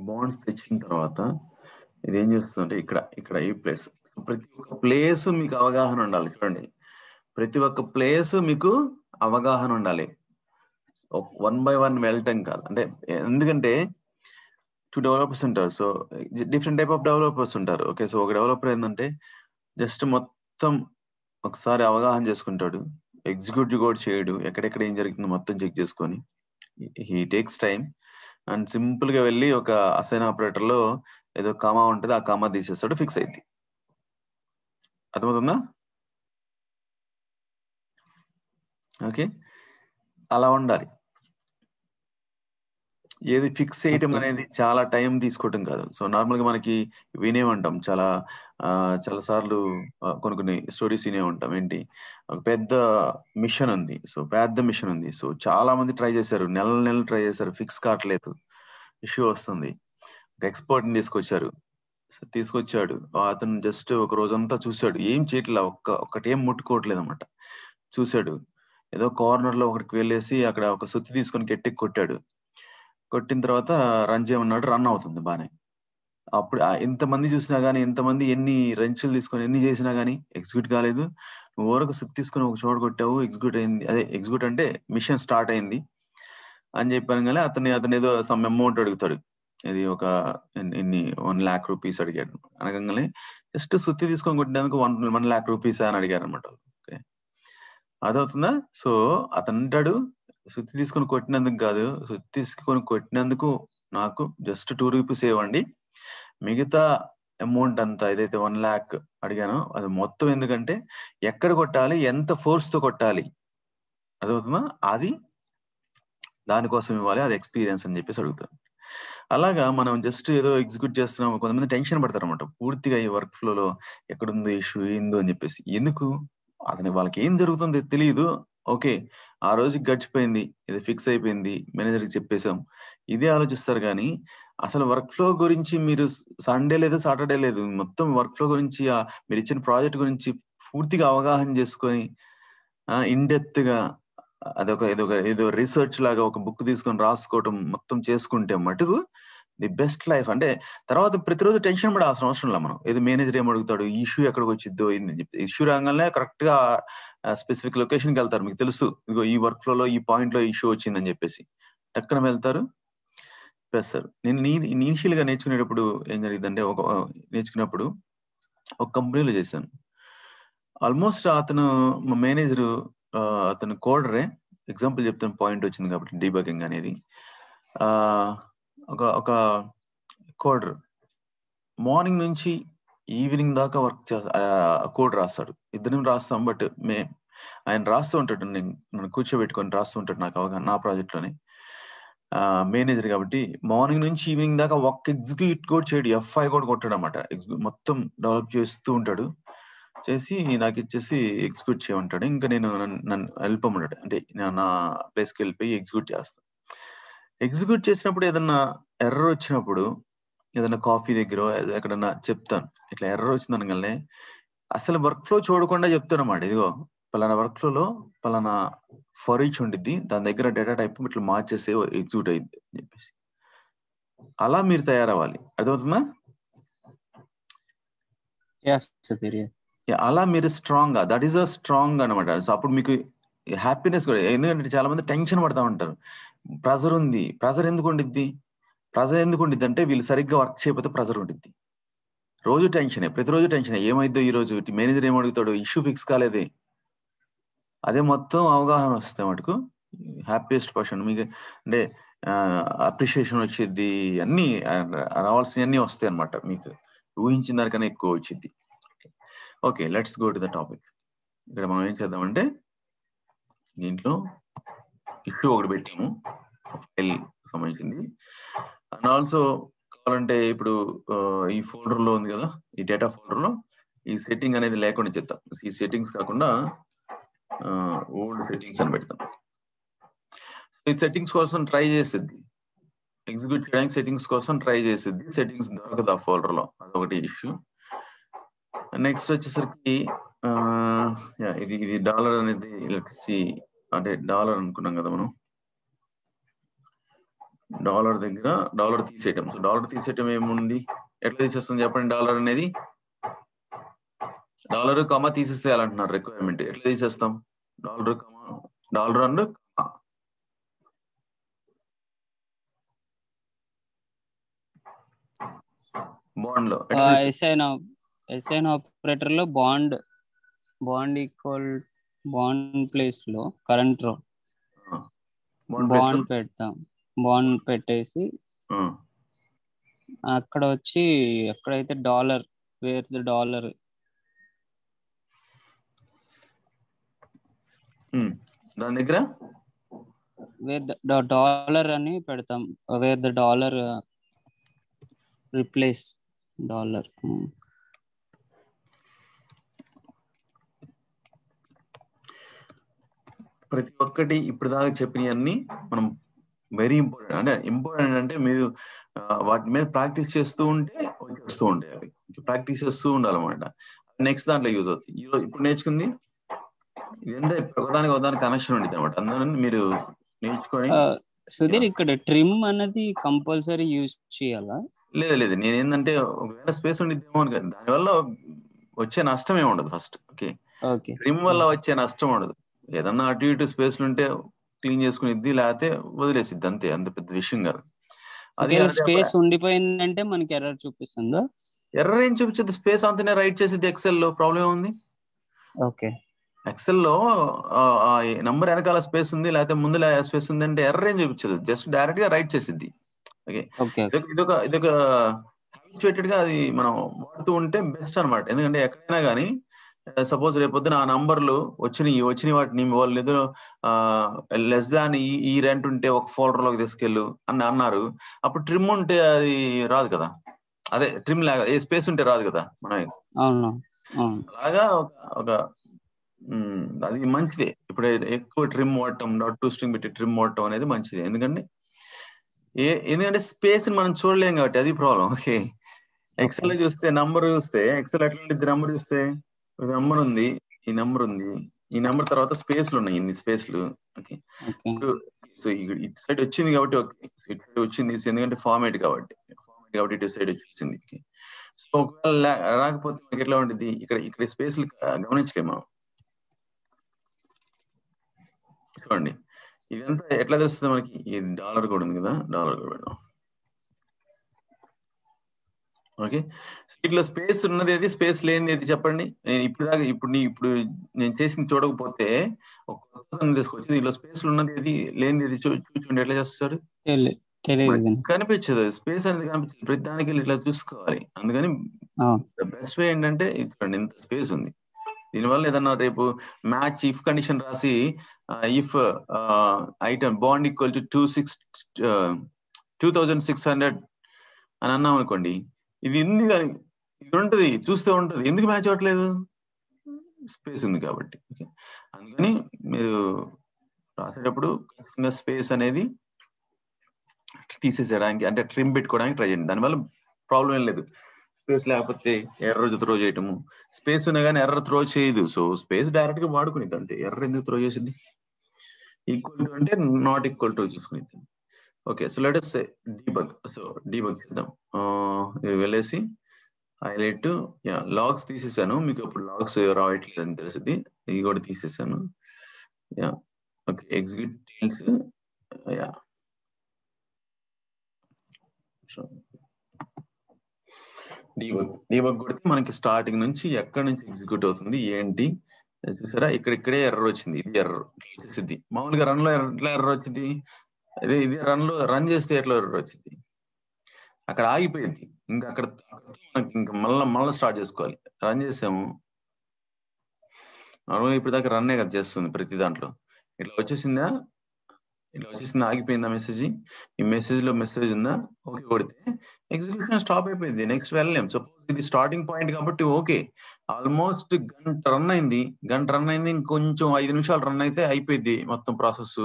bonds తెచ్చిన తర్వాత ఇది ఏం చేస్తుందంటే ఇక్కడ ఈ ప్లేస్, ప్రతి ఒక్క ప్లేస్ మీకు అవగాహన ఉండాలి. చూడండి, ప్రతి ఒక్క ప్లేస్ మీకు అవగాహన ఉండాలి, 1 by 1 వెళ్ళటం కాదు. అంటే ఎందుకంటే 2 డెవలపర్స్ ఉంటారు, so different type of developers ఉంటారు. ఓకే, సో ఒక డెవలపర్ ఏంటంటే జస్ట్ మొత్తం ఒకసారి అవగాహన చేసుకుంటాడు, ఎగ్జిక్యూటివ్ కూడా చేయడు, ఎక్కడెక్కడ ఏం జరుగుతుందో మొత్తం చెక్ చేసుకొని he takes time and simple గా వెళ్ళి ఒక అసైన్ ఆపరేటర్ లో ఏదో కామా ఉంటుంది, ఆ కామా తీసేస్తాడు, ఫిక్స్ అయింది. అర్థమవుతుందా? ఓకే, అలా ఉండాలి. ఏది ఫిక్స్ చేయటం అనేది చాలా టైం తీసుకోవటం కాదు. సో నార్మల్ గా మనకి వినే ఉంటాం చాలా సార్లు, కొన్ని స్టోరీస్ వినే ఉంటాం. ఏంటి, ఒక పెద్ద మిషన్ ఉంది, సో చాలా మంది ట్రై చేశారు, నెలలు ట్రై చేశారు, ఫిక్స్ కావట్లేదు, ఇష్యూ వస్తుంది. ఒక ఎక్స్పర్ట్ ని తీసుకొచ్చాడు, అతను జస్ట్ ఒక రోజంతా చూశాడు, ఏం చేయట్లా, ఒక్కటేం ముట్టుకోవట్లేదు అనమాట. చూశాడు, ఏదో కార్నర్ లో ఒకటికి వెళ్ళేసి అక్కడ ఒక సుత్తి తీసుకొని గట్టికి కొట్టిన తర్వాత రన్ చేయమన్నాడు, రన్ అవుతుంది బానే. అప్పుడు ఎంతమంది చూసినా గానీ, ఎంతమంది ఎన్ని రెంచులు తీసుకొని ఎన్ని చేసినా గానీ ఎగ్జిక్యూట్ కాలేదు. నువ్వు ఊరకు సుత్తి తీసుకొని ఒక చోట కొట్టావు, ఎగ్జిక్యూట్ అయింది. అదే ఎగ్జిక్యూట్ అంటే మిషన్ స్టార్ట్ అయింది అని చెప్పాను. కానీ అతను ఏదో సమ్ అమౌంట్ అడుగుతాడు, ఇది ఒక ఇన్ని 1 lakh rupees అడిగాడు. అనగానే జస్ట్ సుత్తి తీసుకొని కొట్టినందుకు 1 lakh rupees అని అడిగారు అనమాట. ఓకే, అదవుతుందా? సో అతను అంటాడు, సుత్తి తీసుకొని కొట్టినందుకు కాదు, సుత్తి తీసుకొని కొట్టినందుకు నాకు జస్ట్ 2 రూపీస్ ఇవ్వండి, మిగతా అమౌంట్ అంతా ఏదైతే 1 lakh అడిగానో అది మొత్తం ఎందుకంటే ఎక్కడ కొట్టాలి, ఎంత ఫోర్స్ తో కొట్టాలి, అర్థమవుతుందా, అది దానికోసం ఇవ్వాలి, అది ఎక్స్పీరియన్స్ అని చెప్పేసి అడుగుతాను. అలాగా మనం జస్ట్ ఏదో ఎగ్జిక్యూట్ చేస్తున్నాం, కొంతమంది టెన్షన్ పడతారు అనమాట పూర్తిగా ఈ వర్క్ ఫ్లోలో, ఎక్కడుందో ఇష్యూ ఏందో అని చెప్పేసి. ఎందుకు, వాళ్ళకి ఏం జరుగుతుందో తెలియదు. ఓకే, ఆ రోజుకి గడిచిపోయింది, ఇది ఫిక్స్ అయిపోయింది, మేనేజర్కి చెప్పేశాం, ఇదే ఆలోచిస్తారు. కానీ అసలు వర్క్ ఫ్లో గురించి మీరు సండే లేదు సాటర్డే లేదు, మొత్తం వర్క్ ఫ్లో గురించి మీరు ఇచ్చిన ప్రాజెక్ట్ గురించి పూర్తిగా అవగాహన చేసుకొని ఇన్ డెప్త్ గా ఏదో రీసెర్చ్ లాగా ఒక బుక్ తీసుకొని రాసుకోవటం మొత్తం చేసుకుంటే మటుకు ది బెస్ట్ లైఫ్. అంటే తర్వాత ప్రతిరోజు టెన్షన్ పడాల్సిన అవసరం లేదు. మనం ఏదో మేనేజర్ ఏం అడుగుతాడు, ఈ ఇష్యూ ఎక్కడికి వచ్చిద్దో ఏందని చెప్పి, ఇష్యూ రాగానే కరెక్ట్ గా స్పెసిఫిక్ లొకేషన్కి వెళ్తారు. మీకు తెలుసు, ఇదిగో ఈ వర్క్ ఫ్లోలో ఈ పాయింట్ లో ఇష్యూ వచ్చిందని చెప్పేసి ఎక్కడ వెళ్తారు, చేస్తారు. నేను ఇనిషియల్ గా నేర్చుకునేటప్పుడు ఏం జరిగిందంటే, నేర్చుకున్నప్పుడు ఒక కంపెనీలో చేశాను. ఆల్మోస్ట్ అతను మా మేనేజరు, అతను కోడరే, ఎగ్జాంపుల్ చెప్తాను, పాయింట్ వచ్చింది కాబట్టి, డీబగింగ్ అనేది ఒక కోడర్ మార్నింగ్ నుంచి ఈవినింగ్ దాకా వర్క్ కోడ్ రాస్తాడు. ఇద్దరం రాస్తాం, బట్ ఆయన రాస్తూ ఉంటాడు, నన్ను కూర్చోబెట్టుకొని రాస్తూ ఉంటాడు, నాకు అవగాహన నా ప్రాజెక్ట్లోనే. మేనేజర్ కాబట్టి మార్నింగ్ నుంచి ఈవినింగ్ దాకా ఒక్క ఎగ్జిక్యూట్ కూడా చేయడు, F5 కూడా కొట్టాడు అనమాట. మొత్తం డెవలప్ చేస్తూ ఉంటాడు, చేసి నాకు ఇచ్చేసి ఎగ్జిక్యూట్ చేయమంటాడు. ఇంకా నేను నన్ను వెళ్ళిపోమన్నాడు, అంటే నా ప్లేస్కి వెళ్ళిపోయి ఎగ్జిక్యూట్ చేస్తాను. ఎగ్జిక్యూట్ చేసినప్పుడు ఏదన్నా ఎర్రర్ వచ్చినప్పుడు, ఏదైనా కాఫీ దగ్గర ఎక్కడన్నా చెప్తాను, ఇట్లా ఎర్రర్ వచ్చింది అనగానే అసలు వర్క్ ఫ్లో చూడకుండా చెప్తాను అన్నమాట. ఇదిగో పలానా వర్క్ ఫ్లోలో పలానా ఫర్ ఈచ్ ఉండిద్ది, దాని దగ్గర డేటా టైప్ ఇట్లా మార్చేసి ఎగ్జిక్యూట్ అయ్యిద్ది అని చెప్పేసి. అలా మీరు తయారవ్వాలి, అర్థమవుతుందా? అలా మీరు స్ట్రాంగ్ గా, దట్ ఈస్ అ స్ట్రాంగ్ అనమాట. సో అప్పుడు మీకు హ్యాపీనెస్ కూడా, ఎందుకంటే చాలా మంది టెన్షన్ పడతా ఉంటారు, ప్రెజర్ ఉంది. ప్రెజర్ ఎందుకు ఉండిద్ది అంటే వీళ్ళు సరిగ్గా వర్క్ చేయకపోతే ప్రెజర్ ఉండిద్ది. రోజు టెన్షనే, ప్రతిరోజు టెన్షనే, ఏమైద్దో ఈ రోజు, మేనేజర్ ఏమడుగుతాడు, ఇష్యూ ఫిక్స్ కాలేదే, అదే మొత్తం అవగాహన వస్తే మటుకు హ్యాపీయెస్ట్ పర్సన్. మీకు అంటే అప్రిషియేషన్ వచ్చిద్ది, అన్ని రావాల్సినవన్నీ వస్తాయి అనమాట, మీకు ఊహించిన దానికన్నా ఎక్కువ వచ్చింది. Okay, let's go to the topic. ఇక్కడ మనం ఏం చేద్దామంటే, దీంట్లో ఇష్యూ ఒకటి పెట్టాము, ఫైల్ సంబంధించింది. అండ్ ఆల్సో కావాలంటే ఇప్పుడు ఈ ఫోల్డర్ లో ఉంది కదా, ఈ డేటా ఫోల్డర్ లో ఈ సెట్టింగ్ అనేది లేకుండా చేద్దాం. ఈ సెట్టింగ్స్ కాకుండా ఓల్డ్ సెట్టింగ్స్ అని పెడతాం. ఈ సెట్టింగ్స్ కోసం ట్రై చేసిద్ది, ఎగ్జిక్యూట్ చేయడానికి సెట్టింగ్స్ కోసం ట్రై చేసిద్ది, సెట్టింగ్స్ దొరకదు ఆ ఫోల్డర్ లో, అదొకటి ఇష్యూ. నెక్స్ట్ వచ్చేసరికి ఇది డాలర్ అనేది అంటే డాలర్ అనుకున్నాం కదా మనం, డాలర్ దగ్గర డాలర్ తీసేయటం. సో డాలర్ తీసేయటం ఏముంది, ఎట్లా తీసేస్తుంది చెప్పండి? డాలర్ అనేది డాలర్ కామా తీసేసేయాలంటున్నారు రిక్వైర్మెంట్. ఎట్లా తీసేస్తాం? డాలర్ అండ్ బాండ్ లో ఎస్ఐన్ ఆపరేటర్ లో బాండ్ ఈక్వల్ బాండ్ ప్లేస్ లో కరెంట్ రో బాండ్ పెడతాం. బాండ్ పెట్టేసి అక్కడ వచ్చి ఎక్కడైతే డాలర్, వేర్ ద డాలర్, దాని దగ్గర వేర్ ద డాలర్ అని పెడతాం. Wear the dollar replace dollar. ప్రతి ఒక్కటి ఇప్పుడు దాకా చెప్పినవన్నీ మనం వెరీ ఇంపార్టెంట్. అంటే ఇంపార్టెంట్ అంటే మీరు వాటి మీద ప్రాక్టీస్ చేస్తూ ఉంటే వచ్చేస్తూ ఉంటాయి, అవి ప్రాక్టీస్ చేస్తూ ఉండాలన్నమాట. నెక్స్ట్ దాంట్లో యూజ్ అవుతుంది. ఇప్పుడు నేర్చుకుంది ఇదంటే ఒకదానికి కనెక్షన్ ఉండేది అనమాట. అందుకని మీరు నేర్చుకొని. సుధీర్, ఇక్కడ ట్రిమ్ అనేది కంపల్సరీ యూజ్ చేయాలా? లేదు, నేను ఏంటంటే ఒకవేళ స్పేస్ ఉండిద్దేమో అని, దానివల్ల వచ్చే నష్టం ఏమి ఉండదు. ఫస్ట్ ఓకే, ట్రిమ్ వల్ల వచ్చే నష్టం ఉండదు. ఏదన్నా అటు ఇటు స్పేస్ ఉంటే క్లీన్ చేసుకునిద్ది, లేకపోతే వదిలేసిద్ది, అంతే. అంత పెద్ద విషయం కాదు. అది స్పేస్ ఉండిపోయిందంటే మనకి ఎర్రర్ చూపిస్తుందా? ఎర్రర్ ఏం చూపించదు, స్పేస్ అంతనే రైట్ చేసిద్ది ఎక్సెల్ లో, ప్రాబ్లం ఉంది. ఓకే, ఎక్సెల్లో నంబర్ వెనకాల స్పేస్ ఉంది లేకపోతే ముందుల స్పేస్ ఉంది అంటే ఎర్ర ఏం చూపించదు, జస్ట్ డైరెక్ట్ గా రైట్ చేసిద్ది. ఓకే, ఇదొక హ్యాబిచుయేటెడ్ గా అది మనం వాడుతూ ఉంటే బెస్ట్ అనమాట. ఎందుకంటే ఎక్కడైనా కానీ సపోజ్ రేపొద్దున ఆ నంబర్లు వచ్చిన వాటిని వాళ్ళు ఏదో లెస్ దాన్ ఈ రెంట్ ఉంటే ఒక ఫోల్డర్ లోకి తీసుకెళ్ళు అని అన్నారు. అప్పుడు ట్రిమ్ ఉంటే అది రాదు కదా, అదే ట్రిమ్ లాగా ఏ స్పేస్ ఉంటే రాదు కదా మనం. అలాగా ఒక అది మంచిదే. ఇప్పుడు ఎక్కువ ట్రిమ్ వాడటం, డాట్ టు స్ట్రింగ్ పెట్టి ట్రిమ్ వాడటం అనేది మంచిది. ఎందుకంటే స్పేస్ మనం చూడలేం కాబట్టి అది ప్రాబ్లం. ఓకే, ఎక్సెల్ లో చూస్తే నంబర్ చూస్తే ఎక్సెల్ ఎట్లా ఉంటుంది, నంబర్ చూస్తే నంబర్ ఉంది, ఈ నంబర్ ఉంది, ఈ నంబర్ తర్వాత స్పేస్లు ఉన్నాయి, ఇన్ని స్పేస్లు. ఓకే, సో ఇటు సైడ్ వచ్చింది కాబట్టి ఓకే, ఇటు సైడ్ వచ్చింది ఎందుకంటే ఫార్మేట్ కాబట్టి ఇటు సైడ్ వచ్చింది. సో ఒకవేళ రాకపోతే మనకి ఎట్లా ఉంటుంది, ఇక్కడ స్పేస్లు గమనించలేము మనం. చూడండి ఇదంతా ఎట్లా తెలుస్తుంది మనకి, ఈ డాలర్ కూడా ఉంది కదా, డాలర్ కూడా పెడదాం. ఓకే, ఇట్లా స్పేస్ ఉన్నది ఏది, స్పేస్ లేనిది ఏది చెప్పండి. ఇప్పుడు నేను చేసింది చూడకపోతే ఒక తీసుకోవచ్చు, ఇలా స్పేస్ ఉన్నది ఏది లేనిది ఏది చూడండి ఎట్లా చేస్తారు, కనిపించదు. స్పేస్ అనేది కనిపించదు, ప్రతి దానికి ఇట్లా చూసుకోవాలి. అందుకని బెస్ట్ వే ఏంటంటే చూడండి ఇంత స్పేస్ ఉంది, దీనివల్ల ఏదన్నా రేపు మ్యాచ్ ఇఫ్ కండిషన్ రాసి if item bond equal to 2600 అని అన్నాం అనుకోండి, ఇది ఉంటుంది చూస్తే ఉంటుంది, ఎందుకు మ్యాచ్ అవ్వట్లేదు, స్పేస్ ఉంది కాబట్టి. అందుకని మీరు రాసేటప్పుడు స్పేస్ అనేది తీసేసేయడానికి అంటే ట్రిమ్ పెట్టుకోవడానికి ట్రై చేయండి, దానివల్ల ప్రాబ్లం ఏం లేదు. స్పేస్ లేకపోతే ఎర్ర త్రో చేయటము, స్పేస్ ఉన్నా కానీ ఎర్ర త్రో చేయదు. సో స్పేస్ డైరెక్ట్ గా వాడుకునేది, అంటే ఎర్ర ఎందుకు త్రో చేసింది, ఈక్వల్ టు అంటే నాట్ ఈక్వల్ టు చూసుకునేది. Okay, so let us say debug. So debug చేద్దాం, వెళ్ళేసి హైలైట్ లాగ్స్ తీసేసాను, మీకు ఇప్పుడు లాగ్స్ రావట్లేదు అని తెలిసింది, ఇది కూడా తీసేసాను. ఓకే, ఎగ్జిక్యూట్ టైల్స్, డీబగ్ కొడితే మనకి స్టార్టింగ్ నుంచి ఎక్కడి నుంచి ఎగ్జిక్యూట్ అవుతుంది ఏంటి చూసారా, ఇక్కడే ఎర్రర్ వచ్చింది, ఇది ఎర్రర్ వచ్చింది. మామూలుగా రన్ లో ఎట్లా ఎర్రర్ వచ్చింది, ఇది రన్ చేస్తే ఎట్లా ఎర్రర్ వచ్చింది, అక్కడ ఆగిపోయింది. ఇంకా మళ్ళీ స్టార్ట్ చేసుకోవాలి. రన్ చేసాము, నార్మల్గా ఇప్పుడు దాకా రన్నే కదా చేస్తుంది ప్రతి దాంట్లో. ఇట్లా వచ్చేసిందా, ఆగిపోయిందా మెసేజ్, ఈ మెసేజ్ లో మెసేజ్ ఉందా, ఓకే కొడితే ఎగ్జిక్యూషన్ స్టాప్ అయిపోయింది, నెక్స్ట్ వెళ్ళలేం. సపోజ్ ఇది స్టార్టింగ్ పాయింట్ కాబట్టి ఓకే, ఆల్మోస్ట్ గంట రన్ అయింది, ఇంకొంచెం 5 నిమిషాలు రన్ అయితే అయిపోయింది మొత్తం ప్రాసెస్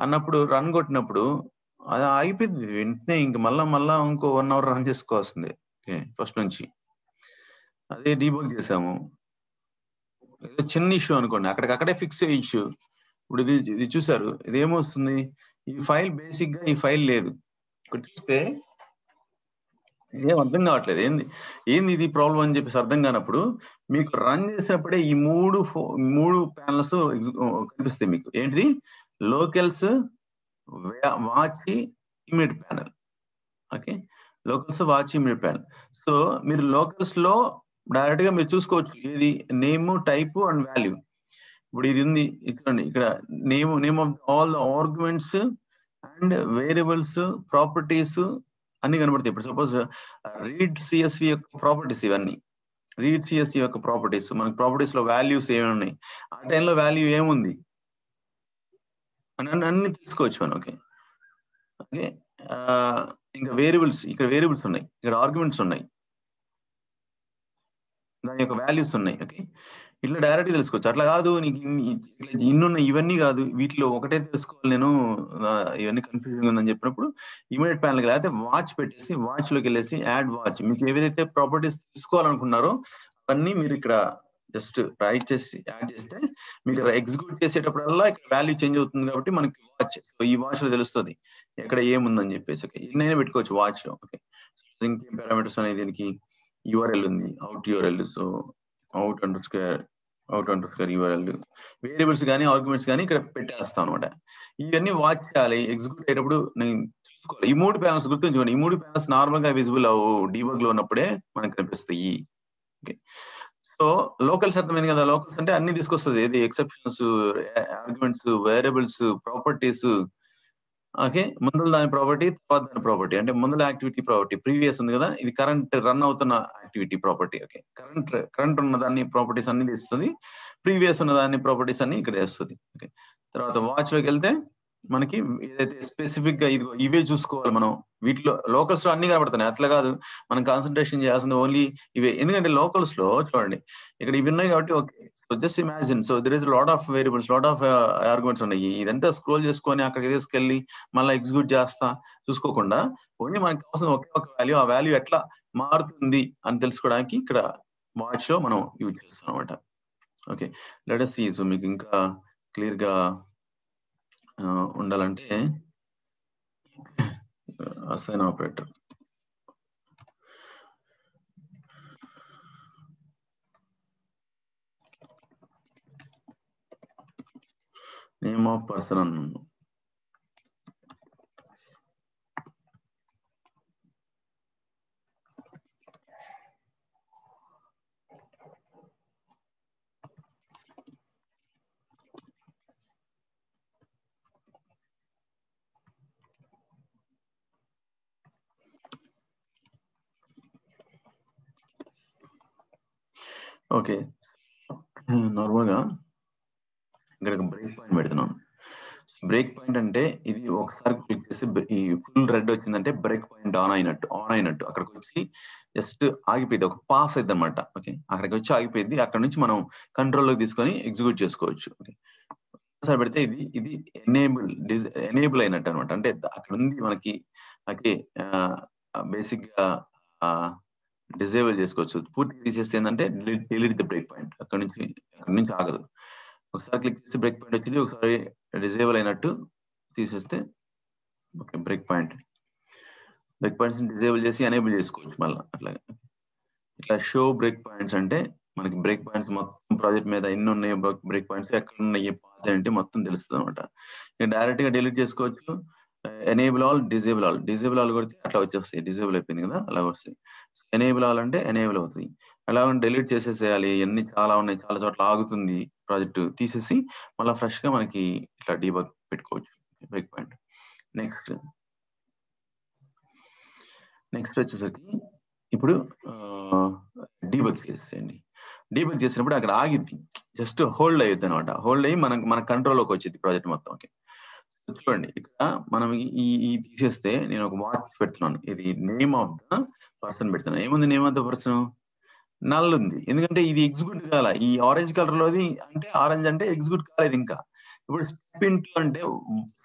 అన్నప్పుడు, రన్ కొట్టినప్పుడు అది ఆగిపోయింది వెంటనే, ఇంక మళ్ళా ఇంకో 1 hour రన్ చేసుకోవాల్సిందే. ఓకే, ఫస్ట్ నుంచి. అదే డీబగ్ చేసాము, ఏదో చిన్న ఇష్యూ అనుకోండి, అక్కడే ఫిక్స్ అయ్యే ఇష్యూ. ఇప్పుడు ఇది చూసారు, ఇది ఏమొస్తుంది, ఈ ఫైల్ బేసిక్ గా ఈ ఫైల్ లేదు, ఇక్కడ చూస్తే ఏం అర్థం కావట్లేదు, ఏంది ఇది ప్రాబ్లం అని చెప్పేసి అర్థం కానప్పుడు మీకు రన్ చేసేటప్పుడే ఈ మూడు ప్యానల్స్ కనిపిస్తాయి మీకు. ఏంటిది, locals, watch, immediate panel. Okay, locals, watch, immediate panel. So మీరు లోకల్స్ లో డైరెక్ట్ గా మీరు చూసుకోవచ్చు, ఏది నేమ్, టైప్ అండ్ వాల్యూ. ఇప్పుడు ఇది ఉంది ఇక్కడ name of all the arguments and variables, properties అన్ని కనబడతాయి. ఇప్పుడు సపోజ్ రీడ్ సిఎస్వి యొక్క ప్రాపర్టీస్, ఇవన్నీ రీడ్ సిఎస్వి యొక్క ప్రాపర్టీస్. మనకి ప్రాపర్టీస్ లో వాల్యూస్ ఏమి ఉన్నాయి, ఆ టైంలో వాల్యూ ఏముంది అని అన్ని తీసుకోవచ్చు మనం. ఓకే, ఇంకా వేరియబుల్స్, ఇక్కడ వేరియబుల్స్ ఉన్నాయి, ఇక్కడ ఆర్గ్యుమెంట్స్ ఉన్నాయి, దాని యొక్క వాల్యూస్ ఉన్నాయి. ఓకే, ఇట్లా డైరెక్ట్ తెలుసుకోవచ్చు. అట్లా కాదు, నీకు ఇన్నున్నాయి, ఇవన్నీ కాదు, వీటిలో ఒకటే తెలుసుకోవాలి నేను, ఇవన్నీ కన్ఫ్యూజన్ ఉందని చెప్పినప్పుడు ఇమీడియట్ ప్యానల్ లేకపోతే వాచ్ పెట్టేసి వాచ్ లోకి వెళ్ళేసి యాడ్ వాచ్, మీకు ఏవైతే ప్రాపర్టీస్ తీసుకోవాలనుకున్నారో అవన్నీ మీరు ఇక్కడ జస్ట్ రైట్ చేసి యాడ్ చేస్తే మీకు ఎగ్జిక్యూట్ చేసేటప్పుడల్లా ఇక్కడ వాల్యూ చేంజ్ అవుతుంది కాబట్టి మనకి వాచ్, ఈ వాచ్ లో తెలుస్తుంది ఎక్కడ ఏముందని చెప్పేసి. ఓకే, ఇన్నైనా పెట్టుకోవచ్చు వాచ్ లో. ఓకే, ఇంకేం పారామీటర్స్ అనేది దీనికి యూఆర్ఎల్ ఉంది, out URL. So out under square URL, variables కానీ ఆర్గ్యుమెంట్స్ కానీ ఇక్కడ పెట్టేస్తాం అనమాట. ఇవన్నీ వాచ్ చేయాలి, ఎగ్జిక్యూట్ అయ్యేటప్పుడు నేను చూసుకోవాలి. ఈ 3 ప్యానల్స్ గుర్తుంచుకోండి, ఈ 3 ప్యానల్స్ నార్మల్ గా విజిబుల్ డీబగ్ లో ఉన్నప్పుడే మనకు కనిపిస్తాయి. ఓకే, సో లోకల్స్ అర్థమైంది కదా, లోకల్స్ అంటే అన్ని తీసుకొస్తుంది, ఏది exceptions, arguments, variables, properties. Okay, ముందు దాని ప్రాపర్టీ, తర్వాత దాని ప్రాపర్టీ. అంటే ముందుల యాక్టివిటీ ప్రాపర్టీ ప్రీవియస్ ఉంది కదా, ఇది కరెంట్ రన్ అవుతున్న యాక్టివిటీ ప్రాపర్టీ. ఓకే, కరెంట్ ఉన్న దాన్ని ప్రాపర్టీస్ అన్ని తెస్తుంది, ప్రీవియస్ ఉన్న దాన్ని ప్రాపర్టీస్ అన్ని ఇక్కడ తెస్తుంది. ఓకే, తర్వాత వాచ్ లోకి వెళ్తే మనకి ఏదైతే స్పెసిఫిక్ గా ఇదిగో ఇవే చూసుకోవాలి మనం. వీటిలో లోకల్స్ లో అన్ని కనబడుతున్నాయి, అట్లా కాదు. మనం కాన్సన్ట్రేషన్ చేయాల్సింది ఓన్లీ ఇవే. ఎందుకంటే లోకల్స్ లో చూడండి ఇక్కడ ఇవి ఉన్నాయి కాబట్టి. Okay, so just imagine, so there is lot of variables, lot of arguments ఉన్నాయి. ఇదంతా స్క్రోల్ చేసుకొని అక్కడికి తీసుకెళ్ళి మళ్ళీ ఎగ్జిక్యూట్ చేస్తా చూసుకోకుండా ఓన్లీ మనకి కావాల్సిన ఒకే ఒక వాల్యూ, ఆ వాల్యూ ఎట్లా మారుతుంది అని తెలుసుకోవడానికి ఇక్కడ వాచ్ లో మనం యూజ్ చేస్తాం అనమాట. Okay, let us see. So మీకు ఇంకా క్లియర్ గా ఉండాలంటే assign operator, name of person అన్నాను. ఓకే, నార్మల్ గా ఇక్కడ బ్రేక్ పాయింట్ పెడుతున్నాను. బ్రేక్ పాయింట్ అంటే ఇది ఒకసారి క్లిక్ చేసి ఈ ఫుల్ రెడ్ వచ్చిందంటే బ్రేక్ పాయింట్ ఆన్ అయినట్టు అక్కడికి వచ్చి జస్ట్ ఆగిపోయింది, ఒక పాస్ అయింది అనమాట. ఓకే, అక్కడికి వచ్చి ఆగిపోయింది. అక్కడ నుంచి మనం కంట్రోల్లోకి తీసుకొని ఎగ్జిక్యూట్ చేసుకోవచ్చు. ఓకే, ఒకసారి పెడితే ఇది ఎనేబుల్ అయినట్టు అనమాట. అంటే అక్కడ ఉంది మనకి. ఓకే, బేసిక్ గా డిజేబుల్ చేసుకోవచ్చు. పూర్తిగా తీసేస్తే ఏంటంటే డిలీట్ ద బ్రేక్ పాయింట్, అక్కడ నుంచి ఆగదు. ఒకసారి క్లిక్ చేసి బ్రేక్ పాయింట్ వచ్చింది, ఒకసారి డిజేబుల్ అయినట్టు తీసేస్తే ఓకే, బ్రేక్ పాయింట్స్ డిజేబుల్ చేసి ఎనేబుల్ చేసుకోవచ్చు మళ్ళీ. అట్లాగే ఇట్లా షో బ్రేక్ పాయింట్స్ అంటే మనకి బ్రేక్ పాయింట్స్ మొత్తం ప్రాజెక్ట్ మీద ఎన్ని ఉన్నాయి, బ్రేక్ పాయింట్స్ ఎక్కడ ఉన్నాయి, పాత్ ఏంటి మొత్తం తెలుస్తుంది అనమాట. ఇక డైరెక్ట్ గా డిలీట్ చేసుకోవచ్చు. ఎనేబుల్ ఆల్, డిజేబుల్ ఆల్ కొడితే అట్లా వచ్చేస్తాయి. డిజేబుల్ అయిపోయింది కదా, అలా వస్తాయి. ఎనేబుల్ ఆల్ అంటే ఎనేబుల్ అవుతుంది. అలా డిలీట్ చేసేసేయాలి. ఎన్ని చాలా ఉన్నాయి, చాలా చోట్ల ఆగుతుంది ప్రాజెక్ట్, తీసేసి మళ్ళీ ఫ్రెష్ గా మనకి ఇట్లా డీబగ్ పెట్టుకోవచ్చు బ్రేక్ పాయింట్. నెక్స్ట్ వచ్చేసరికి ఇప్పుడు డీబగ్ చేసేయండి. డీబగ్ చేసినప్పుడు అక్కడ ఆగిద్ది, జస్ట్ హోల్డ్ అయ్యిద్ది అనమాట. హోల్డ్ అయ్యి మన కంట్రోల్లోకి వచ్చింది ప్రాజెక్ట్ మొత్తం. ఓకే, చూడండి ఇక్కడ మనం ఈ తీసేస్తే నేను ఒక వాచ్ పెడుతున్నాను. ఇది నేమ్ ఆఫ్ ద పర్సన్ పెడుతున్నాను. ఏముంది name of the person? Null ఉంది. ఎందుకంటే ఇది ఎగ్జిక్యూట్ కాల. ఈ ఆరెంజ్ కలర్ లోది అంటే ఆరెంజ్ అంటే ఎగ్జిక్యూట్ కాలేదు ఇంకా. ఇప్పుడు స్టెప్ ఇంటూ అంటే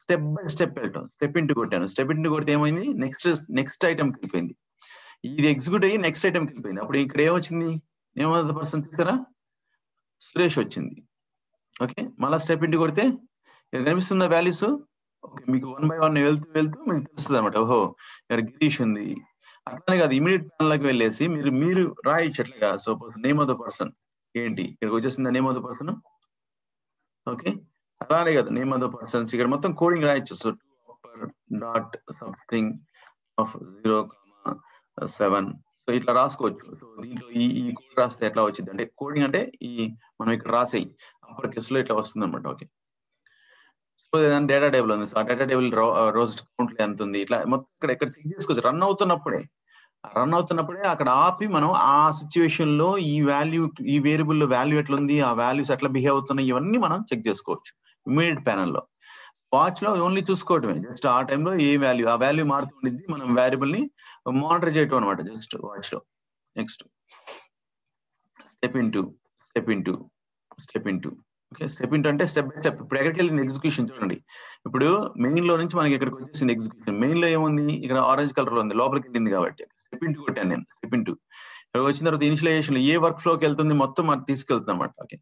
స్టెప్ బై స్టెప్ వెళ్ళటం. స్టెప్ ఇంటూ కొట్టాను. స్టెప్ ఇంటూ కొడితే ఏమైంది, నెక్స్ట్ ఐటమ్కి వెళ్ళిపోయింది. ఇది ఎగ్జిక్యూట్ అయ్యి నెక్స్ట్ ఐటమ్కి వెళ్ళిపోయింది. అప్పుడు ఇక్కడ ఏమొచ్చింది, నేమ్ ఆఫ్ ద పర్సన్ చూసారా, సురేష్ వచ్చింది. ఓకే, మళ్ళీ స్టెప్ ఇంటూ కొడితే ఇక్కడ కనిపిస్తుందా వాల్యూస్? ఓకే, మీకు 1 by 1 వెళ్తూ మీకు తెలుస్తుంది అనమాట. ఓహో, ఇక్కడ గిరీష్ ఉంది. అట్లానే కాదు, ఇమీడియట్ ప్యానల్ లోకి వెళ్ళేసి మీరు రాయొచ్చు ఎట్లాగా. Suppose name of the person ఏంటి, ఇక్కడికి వచ్చేసింది name of the person. Okay, అలానే కదా నేమ్ ఆఫ్ ద పర్సన్స్ ఇక్కడ మొత్తం కోడింగ్ రాయొచ్చు. So dot something of 0,7. So ఇట్లా రాసుకోవచ్చు. సో దీంట్లో ఈ కోడ్ రాస్తే ఎట్లా వచ్చింది అంటే, కోడింగ్ అంటే ఈ మనం ఇక్కడ రాసేయి అప్పర్ కేస్ లో ఇట్లా వస్తుంది అనమాట. ఓకే, సో ఏదైనా డేటా టేబుల్ ఉంది. ఆ డేటా టేబుల్ రోజు కౌంట్ ఎంత ఉంది, ఇట్లా మొత్తం ఇక్కడ చెక్ చేసుకోవచ్చు. రన్ అవుతున్నప్పుడే అక్కడ ఆపి మనం ఆ సిచ్యువేషన్ లో ఈ వేరియబుల్ వాల్యూ ఎట్లా ఉంది, ఆ వాల్యూస్ ఎట్లా బిహేవ్ అవుతున్నాయి, ఇవన్నీ మనం చెక్ చేసుకోవచ్చు ఇమీడియట్ ప్యానల్ లో. వాచ్ లో ఓన్లీ చూసుకోవటమే, జస్ట్ ఆ టైంలో ఆ వాల్యూ మారుతుండిద్ది. మనం వేరియబుల్ ని మానిటర్ చేయటం అనమాట జస్ట్ వాచ్ లో. Next step into okay, step into అంటే స్టెప్ బై స్టెప్. ఇప్పుడు ఎక్కడికి వెళ్ళింది ఎగ్జిక్యూషన్ చూడండి. ఇప్పుడు మెయిన్ లో నుంచి మనకి ఇక్కడికి వచ్చేసింది ఎగ్జిక్యూషన్. మెయిన్ లో ఏముంది, ఇక్కడ ఆరెంజ్ కలర్ లో ఉంది, లోపలికి వెళ్ళింది కాబట్టి స్టెప్ ఇంటూ కొట్టాను నేను. స్టెప్ ఇంటూ ఇక్కడ వచ్చిన తర్వాత ఇనిషియలైజేషన్ ఏ వర్క్ ఫ్లోకి వెళ్తుంది మొత్తం అది తీసుకెళ్తుంది అనమాట. ఓకే,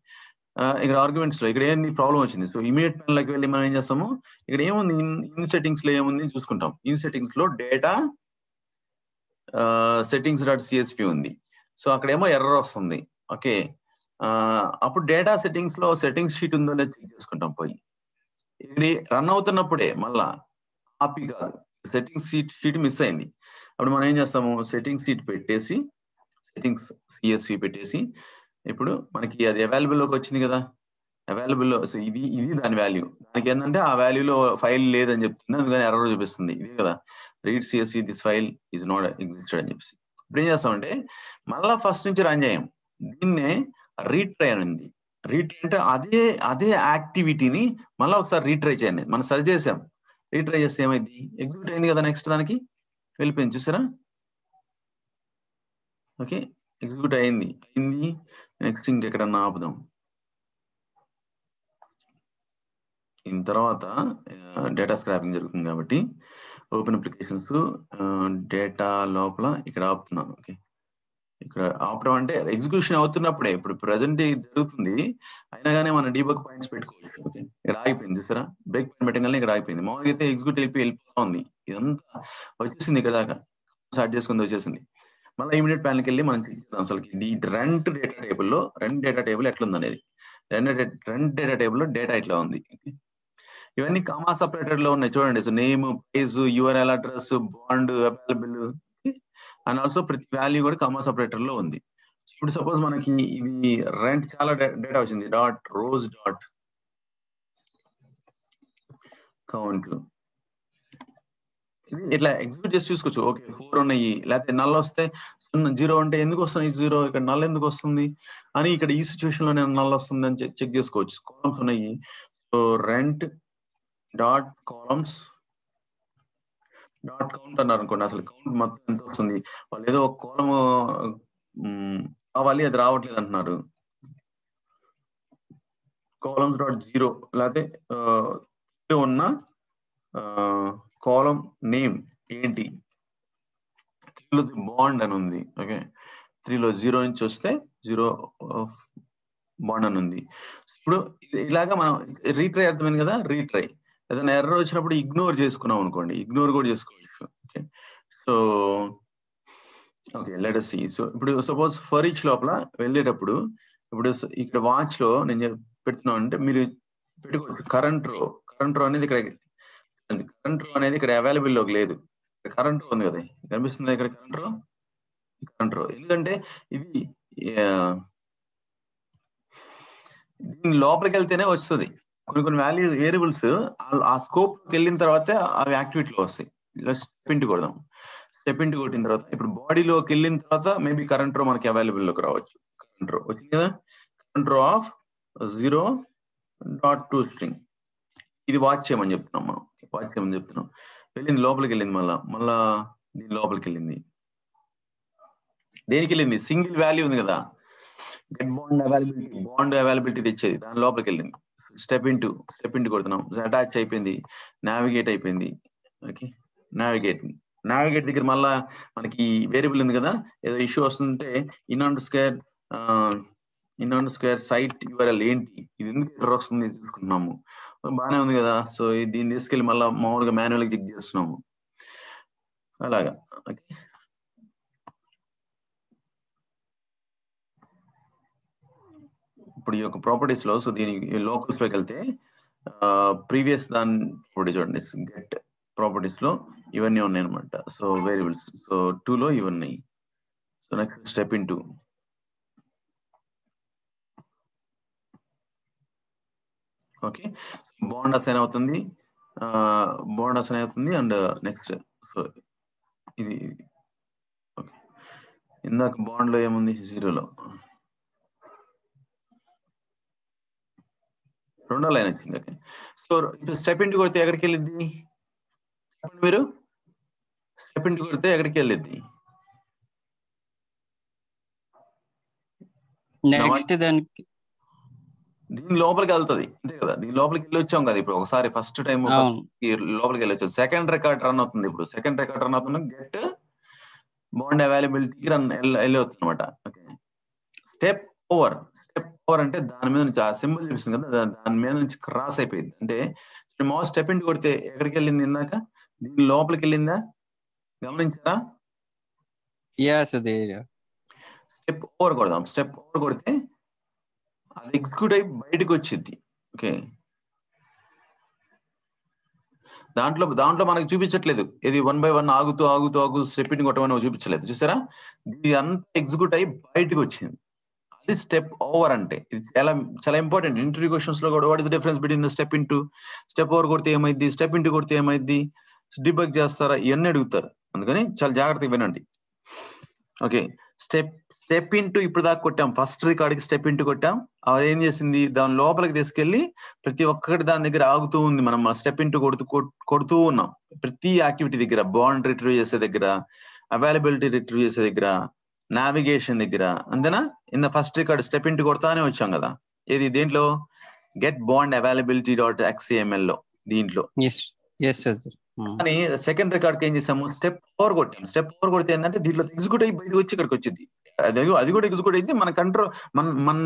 ఇక్కడ ఆర్గ్యుమెంట్స్ లో ఇక్కడ ఏంది ప్రాబ్లం వచ్చింది. సో ఇమీడియట్ ప్యానల్ లోకి వెళ్ళి మనం ఏం చేస్తాము, ఇక్కడ ఏముంది ఇన్ సెట్టింగ్స్ లో ఏముంది చూసుకుంటాం. ఇన్ సెట్టింగ్స్ లో డేటా సెట్టింగ్స్ డాట్ సిఎస్పి ఉంది. సో అక్కడేమో ఎర్రర్ వస్తుంది. ఓకే, అప్పుడు డేటా సెట్టింగ్స్ లో సెట్టింగ్స్ షీట్ ఉందో లేదో చెక్ చేసుకుంటాం పోయి. ఇది రన్ అవుతున్నప్పుడే మళ్ళా ఆపి కాదు, సెట్టింగ్స్ షీట్ మిస్ అయింది. అప్పుడు మనం ఏం చేస్తాము, సెట్టింగ్స్ షీట్ పెట్టేసి సెట్టింగ్స్ సిఎస్వి పెట్టేసి ఇప్పుడు మనకి అది అవైలబుల్లోకి వచ్చింది కదా, అవైలబుల్లో ఇది దాని వాల్యూ. దానికి ఏంటంటే ఆ వాల్యూలో ఫైల్ లేదని చెప్తుంది, అందుకని ఎర్రర్ చూపిస్తుంది. ఇదే కదా read CSV this file is not existed అని చెప్పేసి. ఇప్పుడు ఏం చేస్తామంటే మళ్ళా ఫస్ట్ నుంచి రన్ చేయం, దీన్నే రీట్రై అని ఉంది. రీట్రై అంటే అదే యాక్టివిటీని మళ్ళీ ఒకసారి రీట్రై చేయండి. మనం సర్చ్ చేసాం, రీట్రై చేస్తే ఏమైంది, ఎగ్జిక్యూట్ అయింది కదా, నెక్స్ట్ దానికి వెళ్ళిపోయింది చూసారా. ఓకే, ఎగ్జిక్యూట్ అయింది. నెక్స్ట్ ఇంకెక్కడన్నా ఆపుదాం. దీని తర్వాత డేటా స్క్రాపింగ్ జరుగుతుంది కాబట్టి ఓపెన్ అప్లికేషన్స్ డేటా లోపల ఇక్కడ ఆపుతున్నాను. ఓకే, ఇక్కడ ఆపడం అంటే ఎగ్జిక్యూషన్ అవుతున్నప్పుడే, ఇప్పుడు ప్రజెంట్ జరుగుతుంది అయినా కానీ మనం డీబగ్ పాయింట్స్ పెట్టుకోవచ్చు. ఓకే, ఇక్కడ ఆగిపోయింది చూసారా, బ్రేక్ పాయింట్ పెట్టగానే ఇక్కడ ఆగిపోయింది. మామూలుగా అయితే ఎగ్జిక్యూట్ వెళ్ళిపోతా ఉంది, ఇదంతా వచ్చేసింది ఇక్కడ దాకా, స్టార్ట్ చేసుకుంది వచ్చేసింది. మళ్ళీ ఇమీడియట్ ప్యానల్కి వెళ్ళి మనం చెక్ చేద్దాం అసలు ఈ రెంట్ డేటా టేబుల్లో రెంట్ డేటా టేబుల్ ఎట్లుంది అనేది. రెంట్ డేటా టేబుల్లో డేటా ఇట్లా ఉంది. ఇవన్నీ కామా సపరేటర్ లో ఉన్నాయి చూడండి. So name, price, URL address, bond, available and also ప్రతి వాల్యూ కూడా కామా సపరేటర్ లో ఉంది. ఇప్పుడు సపోజ్ మనకి ఇది రెంట్ చాలా డేటా వచ్చింది, డాట్ రోజ్ డాట్ కౌంట్, ఇది ఇట్లా ఎగ్జిక్యూట్ చేసి చూసుకోవచ్చు. ఓకే 4 ఉన్నాయి, లేకపోతే నల్ వస్తే 0 అంటే ఎందుకు వస్తుంది 0, ఇక్కడ నల్ ఎందుకు వస్తుంది అని, ఇక్కడ ఈ సిచ్యువేషన్ లో నేను నల్ వస్తుంది అని చెక్ చేసుకోవచ్చు. కాలమ్స్ ఉన్నాయి, so rent dot columns dot count అన్నారు అనుకోండి, అసలు కౌంట్ మొత్తం ఎంత వస్తుంది. వాళ్ళు ఏదో ఒక కాలమ్ కావాలి, అది రావట్లేదు అంటున్నారు. కాలమ్స్ డాట్ 0 లేకపోతే ఉన్న కాలమ్ నేమ్ ఏంటి, 3లో బాండ్ అని ఉంది. ఓకే, 3లో 0 నుంచి వస్తే 0 బాండ్ అని ఉంది. ఇప్పుడు ఇలాగా మనం రీట్రై అర్థమైంది కదా. రీట్రై ఏదైనా ఎర్రర్ వచ్చినప్పుడు ఇగ్నోర్ చేసుకున్నాం అనుకోండి, ఇగ్నోర్ కూడా చేసుకోవచ్చు. Okay, so okay let us see. So ఇప్పుడు సపోజ్ ఫర్ ఈచ్ లోపల వెళ్ళేటప్పుడు, ఇప్పుడు ఇక్కడ వాచ్ లో నేను పెడుతున్నాం అంటే మీరు పెట్టుకోవచ్చు కరెంట్ రో అనేది ఇక్కడ, కరెంట్ రో అనేది ఇక్కడ అవైలబుల్ లోకి లేదు. కరెంట్ రో ఉంది కదా, కనిపిస్తుంది ఇక్కడ కరెంట్ రో. ఎందుకంటే ఇది దీని లోపలికి వెళ్తేనే వస్తుంది. కొన్ని వాల్యూ వేరియబుల్స్ ఆ స్కోప్ వెళ్ళిన తర్వాత అవి యాక్టివిటీలో వస్తాయి. స్టెప్ ఇంటూ కొడదాం. స్టెప్ ఇంటూ కొట్టిన తర్వాత ఇప్పుడు బాడీలోకి వెళ్ళిన తర్వాత మేబీ కరెంట్ రో మనకి అవైలబుల్ లోకి రావచ్చు. కరెంట్ రో వచ్చింది కదా, కరెంట్ రో ఆఫ్ 0.2 స్ట్రింగ్, ఇది వాచ్ చేయమని చెప్తున్నాం మనం, వాచ్ చేయమని చెప్తున్నాం. వెళ్ళింది లోపలికి వెళ్ళింది, మళ్ళా దీని లోపలికి వెళ్ళింది. దేనికి వెళ్ళింది, సింగిల్ వాల్యూ ఉంది కదా, గెట్ బాండ్ అవైలబిలిటీ తెచ్చేది, దాని లోపలికి వెళ్ళింది. స్టెప్ ఇంటూ కొడుతున్నాం, అటాచ్ అయిపోయింది, నావిగేట్ అయిపోయింది. ఓకే, నావిగేట్ దగ్గర మళ్ళా మనకి వేరియబుల్ ఉంది కదా, ఏదో ఇష్యూ వస్తుంటే in underscore site URL ఏంటి, ఇది ఎందుకు ఎర్రర్ వస్తుంది చూసుకుంటున్నాము. బాగానే ఉంది కదా, సో దీన్ని తీసుకెళ్ళి మళ్ళీ మామూలుగా మాన్యువల్ గా చెక్ చేస్తున్నాము అలాగా. ఓకే, ఇప్పుడు ఈ యొక్క ప్రాపర్టీస్ లో, సో దీనికి లోకల్స్ లోకి వెళ్తే ప్రీవియస్ దాని ప్రాపర్టీ చూడండి, గెట్ ప్రాపర్టీస్ లో ఇవన్నీ ఉన్నాయి అనమాట. సో వేరియబుల్స్, సో 2లో ఇవన్నీ. So next step into, okay bond assign అవుతుంది, అండ్ నెక్స్ట్ సో ఇది ఓకే, ఇందాక బాండ్ లో ఏముంది 0లో 2వ లైన్ వచ్చింది. ఓకే, సో ఇప్పుడు స్టెప్ ఇంటూ కొడితే ఎక్కడికి వెళ్ళిద్ది చెప్పండి మీరు, స్టెప్ ఇంటూ కొడితే ఎక్కడికి వెళ్ళిద్ది, నెక్స్ట్ దానికి దీని లోపలికి వెళ్తుంది అంతే కదా, దీని లోపలికి వెళ్ళి వచ్చాం కదా ఇప్పుడు ఒకసారి, ఫస్ట్ టైం లోపలికి వెళ్ళి వచ్చాం. సెకండ్ రికార్డ్ రన్ అవుతుంది, ఇప్పుడు సెకండ్ రికార్డ్ రన్ అవుతుంది, గెట్ బాండ్ అవైలబిలిటీకి వెళ్ళి అవుతుంది అనమాట. ఓకే, స్టెప్ ఓవర్ అంటే దాని మీద నుంచి ఆ సింబల్ చూపిస్తుంది కదా, దాని మీద నుంచి క్రాస్ అయిపోయింది. అంటే మౌస్ స్టెప్ ఇంటూ కొడితే ఎక్కడికి వెళ్ళింది ఇందాక, దీని లోపలికి వెళ్ళిందా గమనించారా. స్టెప్ ఓవర్ కొడదాం, స్టెప్ ఓవర్ కొడితే అది ఎగ్జిక్యూట్ అయ్యి బయటకు వచ్చింది. ఓకే, దాంట్లో మనకి చూపించట్లేదు, ఇది 1 by 1 ఆగుతూ స్టెప్ ఇంటూ కొట్టమని చూపించలేదు చూసారా. ఇది అంతా ఎగ్జిక్యూట్ అయ్యి బయటకు వచ్చింది, స్టెప్ ఓవర్ అంటే ఇది చాలా చాలా ఇంపార్టెంట్. ఇంటర్వ్యూ క్వశ్చన్స్ లో కూడా what is difference between the step into, step over కొడితే ఏమైంది, స్టెప్ ఇంటూ కొడితే ఏమైంది, డిబగ్ చేస్తారా, ఇవన్నీ అడుగుతారు. అందుకని చాలా జాగ్రత్తగా వినండి. ఓకే, స్టెప్ ఇంటూ ఇప్పుడు దాకా కొట్టాం, ఫస్ట్ రికార్డ్కి స్టెప్ ఇంటూ కొట్టాం. అది ఏం చేసింది, దాని లోపలికి తీసుకెళ్లి ప్రతి ఒక్కటి దాని దగ్గర ఆగుతూ ఉంది. మనం స్టెప్ ఇంటూ కొడుతూ ఉన్నాం ప్రతి యాక్టివిటీ దగ్గర. బాండ్ రిట్రీవ్ చేసే దగ్గర, అవైలబిలిటీ రిట్రీవ్ చేసే దగ్గర, నావిగేషన్ దగ్గర, అంతేనా. In the first record step into కొడతానే వచ్చాం కదా. ఏది దేంట్లో, get bond availability dot XAML లో, దీంట్లో. కానీ సెకండ్ రికార్డ్కి ఏం చేసాము, స్టెప్ ఓవర్ కొట్టాము. స్టెప్ ఓవర్ కొడితే ఏంటంటే దీంట్లో ఎగ్జిక్యూట్ అయ్యి బయటకు వచ్చి ఇక్కడికి వచ్చింది. అది కూడా ఎగ్జిక్యూట్ అయింది. మన కంట్రోల్ మన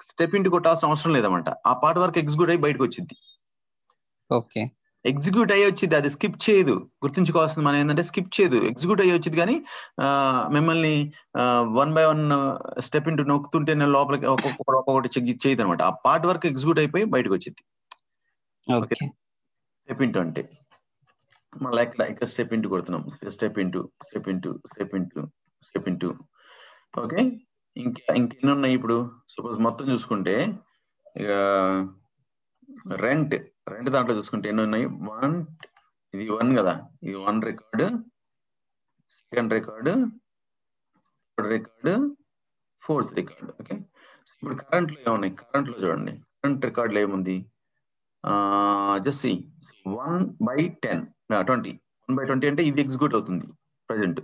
స్టెప్ ఇంటూ కొట్టాల్సిన అవసరం లేదన్నమాట. ఆ పార్ట్ వరకు ఎగ్జిక్యూట్ అయ్యి బయటకు వచ్చింది. ఓకే, ఎగ్జిక్యూట్ అయ్యి వచ్చింది, అది స్కిప్ చేయదు. గుర్తుంచుకోవాల్సింది మనం ఏంటంటే స్కిప్ చేయదు, ఎగ్జిక్యూట్ అయ్యి వచ్చింది. కానీ మిమ్మల్ని 1 by 1 స్టెప్ ఇంటూ నొక్కుతుంటే నేను లోపలికి ఒక్కొక్కటి చెక్ చేయదు అనమాట. ఆ పార్ట్ వరకు ఎగ్జిక్యూట్ అయిపోయి బయటకు వచ్చింది. ఓకే, స్టెప్ ఇంటూ అంటే మళ్ళీ ఇక్కడ స్టెప్ ఇంటూ కొడుతున్నాం, step into step into step into step into. Okay, ఇంకెన్ని ఉన్నాయి ఇప్పుడు. సపోజ్ మొత్తం చూసుకుంటే ఇక రెంట్ దాంట్లో చూసుకుంటే ఎన్ని ఉన్నాయి, ఇది 1 కదా, ఇది 1 record, second record, third record, fourth record. Okay, ఇప్పుడు కరెంట్లో ఏమున్నాయి, కరెంట్లో చూడండి, కరెంట్ రికార్డులో ఏముంది, జస్ట్ 1/10 20 1/20 అంటే ఇది ఎగ్జిక్యూట్ అవుతుంది ప్రజెంట్.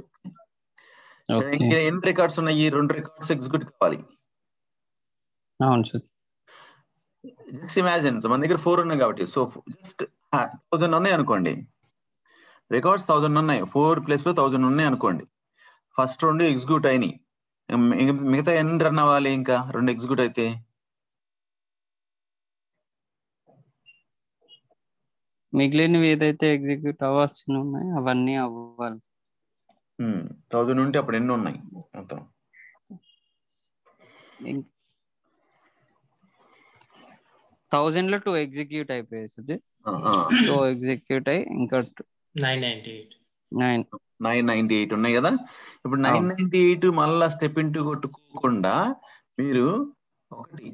ఎన్ని రికార్డ్స్ ఉన్నాయి, 2 రికార్డ్స్ ఎగ్జిక్యూట్ కావాలి. జస్ట్ ఇమాజిన్ మన దగ్గర 4 ఉన్నాయి కాబట్టి, సో జస్ట్ 1000 ఉన్నాయి అనుకోండి, రికార్డ్స్ 1000 ఉన్నాయి, 4 ప్లస్ 1000 ఉన్నాయి అనుకోండి. ఫస్ట్ 2 ఎగ్జిక్యూట్ అయినాయి, మిగతా ఎన్ని రన్ అవ్వాలి, ఇంకా 2 ఎగ్జిక్యూట్ అయితే మిగిలినవి ఏదైతే ఎగ్జిక్యూట్ అవ్వాల్సి ఉన్నాయో అవన్నీ అవ్వాలి. 1000 ఉంటే అప్పుడు ఎన్ని ఉన్నాయి మొత్తం, 1000 లో 2 ఎగ్జిక్యూట్ అయిపోయేది. సో ఎగ్జిక్యూట్ అయ్యి ఇంకా 998 ఉన్నాయి కదా. ఇప్పుడు 998 మళ్ళా స్టెప్ ఇంటూ కొట్టుకోకుండా మీరు ఒకటి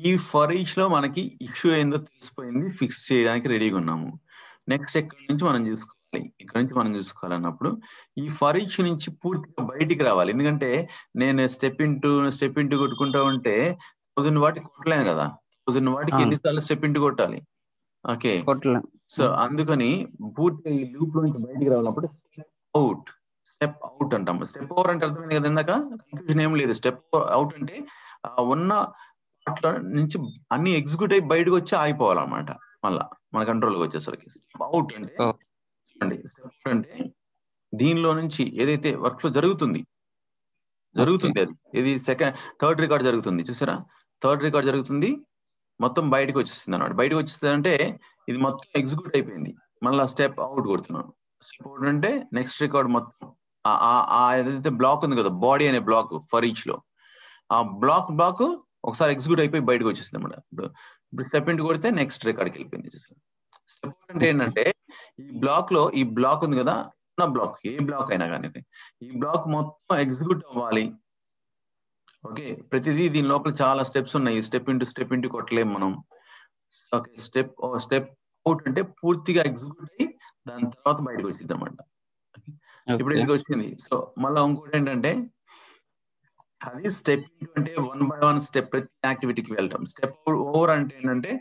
ఈ ఫర్ ఈచ్ లో మనకి ఇష్యూ ఏందో తెలిసిపోయింది, ఫిక్స్ చేయడానికి రెడీగా ఉన్నాము. నెక్స్ట్ ఇక్కడ నుంచి మనం చూసుకోవాలన్నప్పుడు ఈ ఫర్ ఈచ్ నుంచి పూర్తిగా బయటికి రావాలి. ఎందుకంటే నేను స్టెప్ ఇంటూ కొట్టుకుంటా ఉంటే 1000 వాటికి కొట్టలేను కదా. 1000 వాటికి ఎన్నిసార్లు స్టెప్ ఇంటూ కొట్టాలి. ఓకే, సో అందుకని పూర్తిగా ఈ లూప్ లో నుంచి బయటికి రావాలన్నప్పుడు స్టెప్ అవుట్ అంటాం. స్టెప్ ఓవర్ అంటే అర్థమైంది కదా, ఇందాక కన్ఫ్యూజన్ ఏం లేదు. స్టెప్ అవుట్ అంటే ఉన్న వాటిలో నుంచి అన్ని ఎగ్జిక్యూట్ అయ్యి బయటకు వచ్చి ఆగిపోవాలన్నమాట. మళ్ళా మన కంట్రోల్కి వచ్చేసరికి అవుట్ అంటే స్టెప్ అంటే దీనిలో నుంచి ఏదైతే వర్క్ ఫ్లో జరుగుతుంది అది ఇది థర్డ్ రికార్డ్ జరుగుతుంది, చూసారా. థర్డ్ రికార్డ్ జరుగుతుంది, మొత్తం బయటకు వచ్చేస్తుంది అన్నమాట. బయటకు వచ్చేస్తుంది అంటే ఇది మొత్తం ఎగ్జిక్యూట్ అయిపోయింది. మళ్ళీ స్టెప్ అవుట్ కొడుతున్నాను. స్టెప్ అవుట్ అంటే నెక్స్ట్ రికార్డ్ మొత్తం ఏదైతే బ్లాక్ ఉంది కదా, బాడీ అనే బ్లాక్ ఫర్ ఈచ్ లో, ఆ బ్లాక్ ఒకసారి ఎగ్జిక్యూట్ అయిపోయి బయటకు వచ్చేస్తుంది అన్నమాట. ఇప్పుడు స్టెప్ ఇంటూ కొడితే నెక్స్ట్ రికార్డ్కి వెళ్ళిపోయింది. స్టెప్ అవుట్ అంటే ఏంటంటే ఈ బ్లాక్ ఉంది కదా, బ్లాక్ ఏ బ్లాక్ అయినా కానీ ఈ బ్లాక్ మొత్తం ఎగ్జిక్యూట్ అవ్వాలి. ఓకే, ప్రతిదీ దీని లోపల చాలా స్టెప్స్ ఉన్నాయి. స్టెప్ ఇంటూ కొట్టలేము మనం. ఓకే, స్టెప్ అవుట్ అంటే పూర్తిగా ఎగ్జిక్యూట్ అయ్యి దాని తర్వాత బయటకు వచ్చింది అనమాట. ఇప్పుడు ఇది వచ్చింది. సో మళ్ళీ ఇంకోటి ఏంటంటే అది స్టెప్ అంటే 1 by 1 స్టెప్ ప్రతి యాక్టివిటీకి వెళ్ళటం. స్టెప్ ఓవర్ అంటే ఏంటంటే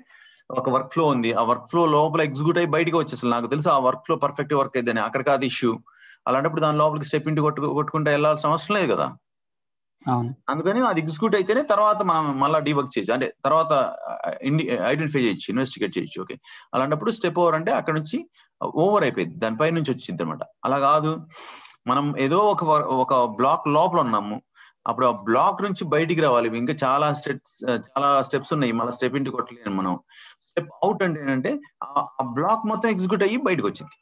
ఒక వర్క్ ఫ్లో ఉంది, ఆ వర్క్ ఫ్లో లోపల ఎగ్జిక్యూట్ అయ్యి బయటకు వచ్చేసి నాకు తెలుసు ఆ వర్క్ ఫ్లో పర్ఫెక్ట్ వర్క్ అయిద్దని, అక్కడ కాదు ఇష్యూ. అలాంటప్పుడు దాని లోపలికి స్టెప్ ఇంటూ కొట్టుకుంటూ వెళ్ళాల్సిన అవసరం లేదు కదా. అందుకని అది ఎగ్జిక్యూట్ అయితేనే తర్వాత మనం మళ్ళీ డీబగ్ చేయొచ్చు, అంటే తర్వాత ఐడెంటిఫై చేయొచ్చు, ఇన్వెస్టిగేట్ చేయొచ్చు. ఓకే, అలాంటప్పుడు స్టెప్ ఓవర్ అంటే అక్కడ నుంచి ఓవర్ అయిపోయింది, దానిపై నుంచి వచ్చింది అనమాట. అలా కాదు, మనం ఏదో ఒక బ్లాక్ లోపల ఉన్నాము, అప్పుడు ఆ బ్లాక్ నుంచి బయటికి రావాలి. ఇంకా చాలా స్టెప్స్ ఉన్నాయి, మళ్ళీ స్టెప్ ఇంటూ కొట్టలేము మనం. స్టెప్ అవుట్ అంటే ఏంటంటే ఆ బ్లాక్ మొత్తం ఎగ్జిక్యూట్ అయ్యి బయటకు వచ్చింది.